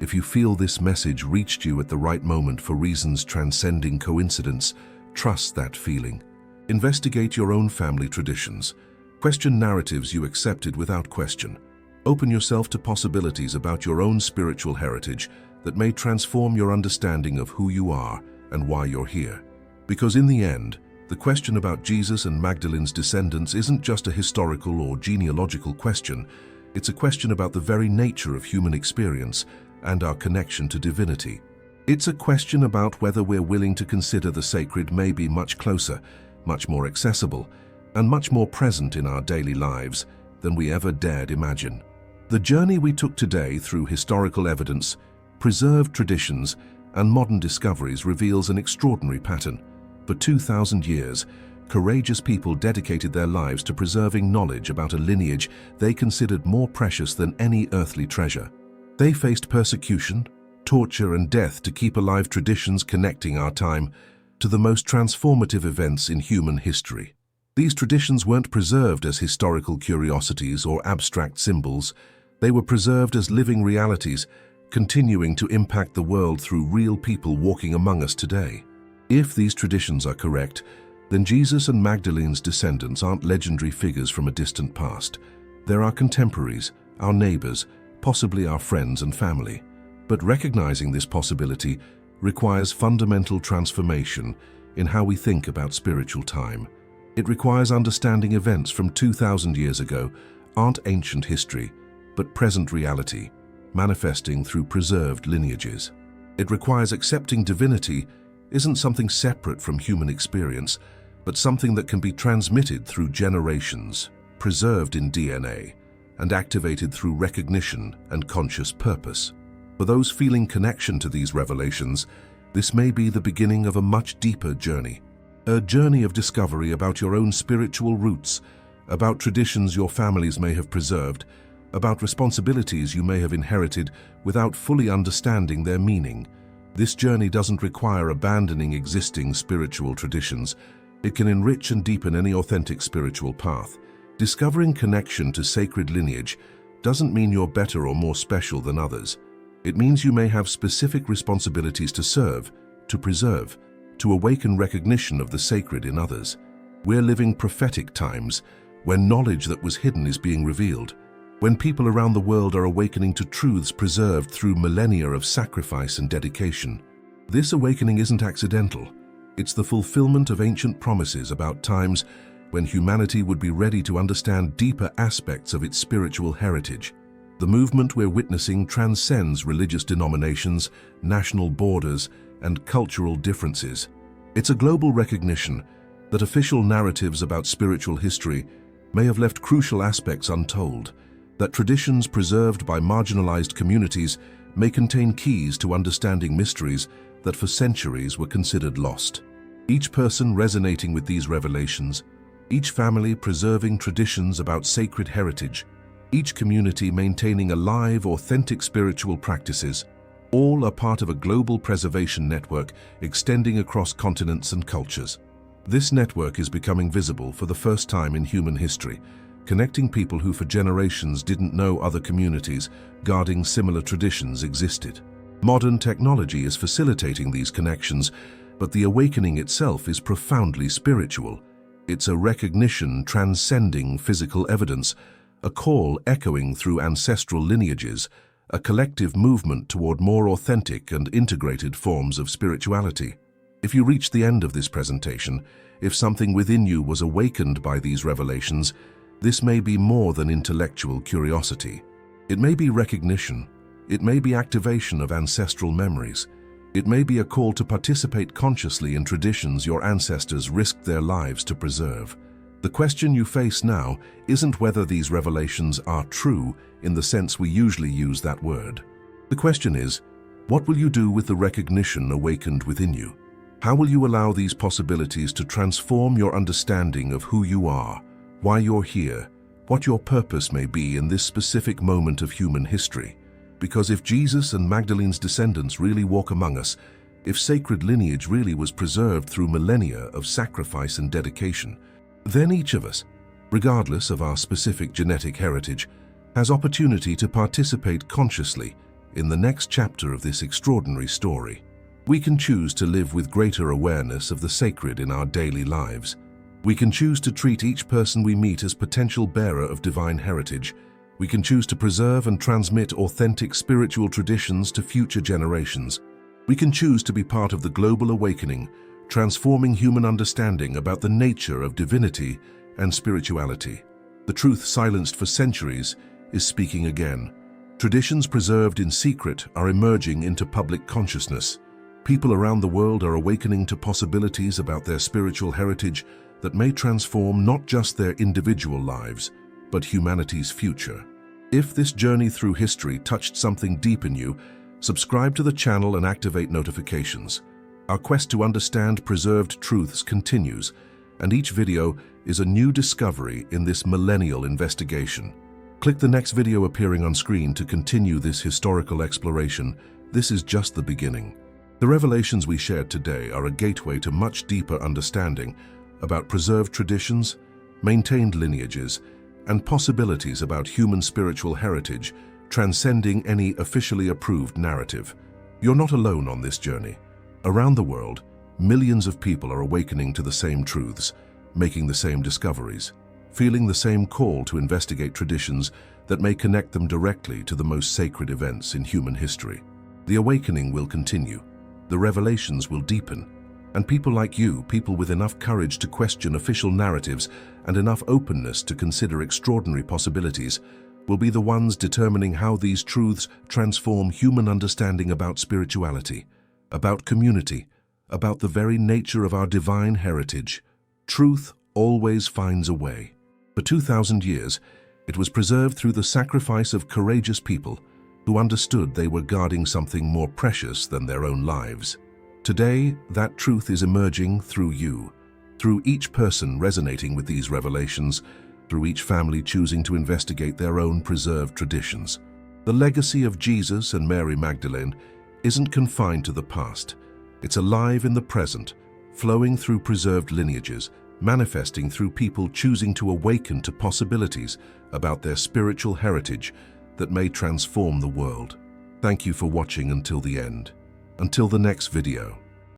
if you feel this message reached you at the right moment for reasons transcending coincidence, trust that feeling. Investigate your own family traditions. Question narratives you accepted without question. Open yourself to possibilities about your own spiritual heritage that may transform your understanding of who you are and why you're here. Because in the end, the question about Jesus and Magdalene's descendants isn't just a historical or genealogical question, it's a question about the very nature of human experience and our connection to divinity. It's a question about whether we're willing to consider the sacred may be much closer, much more accessible, and much more present in our daily lives than we ever dared imagine. The journey we took today through historical evidence, preserved traditions, and modern discoveries reveals an extraordinary pattern. For 2,000 years, courageous people dedicated their lives to preserving knowledge about a lineage they considered more precious than any earthly treasure. They faced persecution, torture, and death to keep alive traditions connecting our time to the most transformative events in human history. These traditions weren't preserved as historical curiosities or abstract symbols. They were preserved as living realities, continuing to impact the world through real people walking among us today. If these traditions are correct, then Jesus and Magdalene's descendants aren't legendary figures from a distant past. They're our contemporaries, our neighbors, possibly our friends and family. But recognizing this possibility requires fundamental transformation in how we think about spiritual time. It requires understanding events from 2,000 years ago aren't ancient history, but present reality, manifesting through preserved lineages. It requires accepting divinity isn't something separate from human experience, but something that can be transmitted through generations, preserved in DNA, and activated through recognition and conscious purpose. For those feeling connection to these revelations, this may be the beginning of a much deeper journey. A journey of discovery about your own spiritual roots, about traditions your families may have preserved, about responsibilities you may have inherited without fully understanding their meaning. This journey doesn't require abandoning existing spiritual traditions. It can enrich and deepen any authentic spiritual path. Discovering connection to sacred lineage doesn't mean you're better or more special than others. It means you may have specific responsibilities to serve, to preserve, to awaken recognition of the sacred in others. We're living prophetic times when knowledge that was hidden is being revealed, when people around the world are awakening to truths preserved through millennia of sacrifice and dedication. This awakening isn't accidental. It's the fulfillment of ancient promises about times when humanity would be ready to understand deeper aspects of its spiritual heritage. The movement we're witnessing transcends religious denominations, national borders, and cultural differences. It's a global recognition that official narratives about spiritual history may have left crucial aspects untold, that traditions preserved by marginalized communities may contain keys to understanding mysteries that for centuries were considered lost. Each person resonating with these revelations, each family preserving traditions about sacred heritage, each community maintaining alive, authentic spiritual practices, all are part of a global preservation network extending across continents and cultures. This network is becoming visible for the first time in human history, connecting people who for generations didn't know other communities guarding similar traditions existed. Modern technology is facilitating these connections, but the awakening itself is profoundly spiritual. It's a recognition transcending physical evidence, a call echoing through ancestral lineages, a collective movement toward more authentic and integrated forms of spirituality. If you reach the end of this presentation, if something within you was awakened by these revelations, this may be more than intellectual curiosity. It may be recognition, It may be activation of ancestral memories. It may be a call to participate consciously in traditions your ancestors risked their lives to preserve. The question you face now isn't whether these revelations are true in the sense we usually use that word. The question is, what will you do with the recognition awakened within you? How will you allow these possibilities to transform your understanding of who you are, why you're here, what your purpose may be in this specific moment of human history? Because if Jesus and Magdalene's descendants really walk among us, if sacred lineage really was preserved through millennia of sacrifice and dedication, then each of us, regardless of our specific genetic heritage, has opportunity to participate consciously in the next chapter of this extraordinary story. We can choose to live with greater awareness of the sacred in our daily lives. We can choose to treat each person we meet as potential bearer of divine heritage. We can choose to preserve and transmit authentic spiritual traditions to future generations. We can choose to be part of the global awakening, transforming human understanding about the nature of divinity and spirituality. The truth silenced for centuries is speaking again. Traditions preserved in secret are emerging into public consciousness. People around the world are awakening to possibilities about their spiritual heritage that may transform not just their individual lives, but humanity's future. If this journey through history touched something deep in you, subscribe to the channel and activate notifications. Our quest to understand preserved truths continues, and each video is a new discovery in this millennial investigation. Click the next video appearing on screen to continue this historical exploration. This is just the beginning. The revelations we shared today are a gateway to much deeper understanding about preserved traditions, maintained lineages, and possibilities about human spiritual heritage transcending any officially approved narrative. You're not alone on this journey. Around the world, millions of people are awakening to the same truths, making the same discoveries, feeling the same call to investigate traditions that may connect them directly to the most sacred events in human history. The awakening will continue. The revelations will deepen, and people like you, people with enough courage to question official narratives and enough openness to consider extraordinary possibilities, will be the ones determining how these truths transform human understanding about spirituality, about community, about the very nature of our divine heritage. Truth always finds a way. For 2,000 years, it was preserved through the sacrifice of courageous people who understood they were guarding something more precious than their own lives. Today, that truth is emerging through you, through each person resonating with these revelations, through each family choosing to investigate their own preserved traditions. The legacy of Jesus and Mary Magdalene isn't confined to the past. It's alive in the present, flowing through preserved lineages, manifesting through people choosing to awaken to possibilities about their spiritual heritage that may transform the world. Thank you for watching until the end. Until the next video.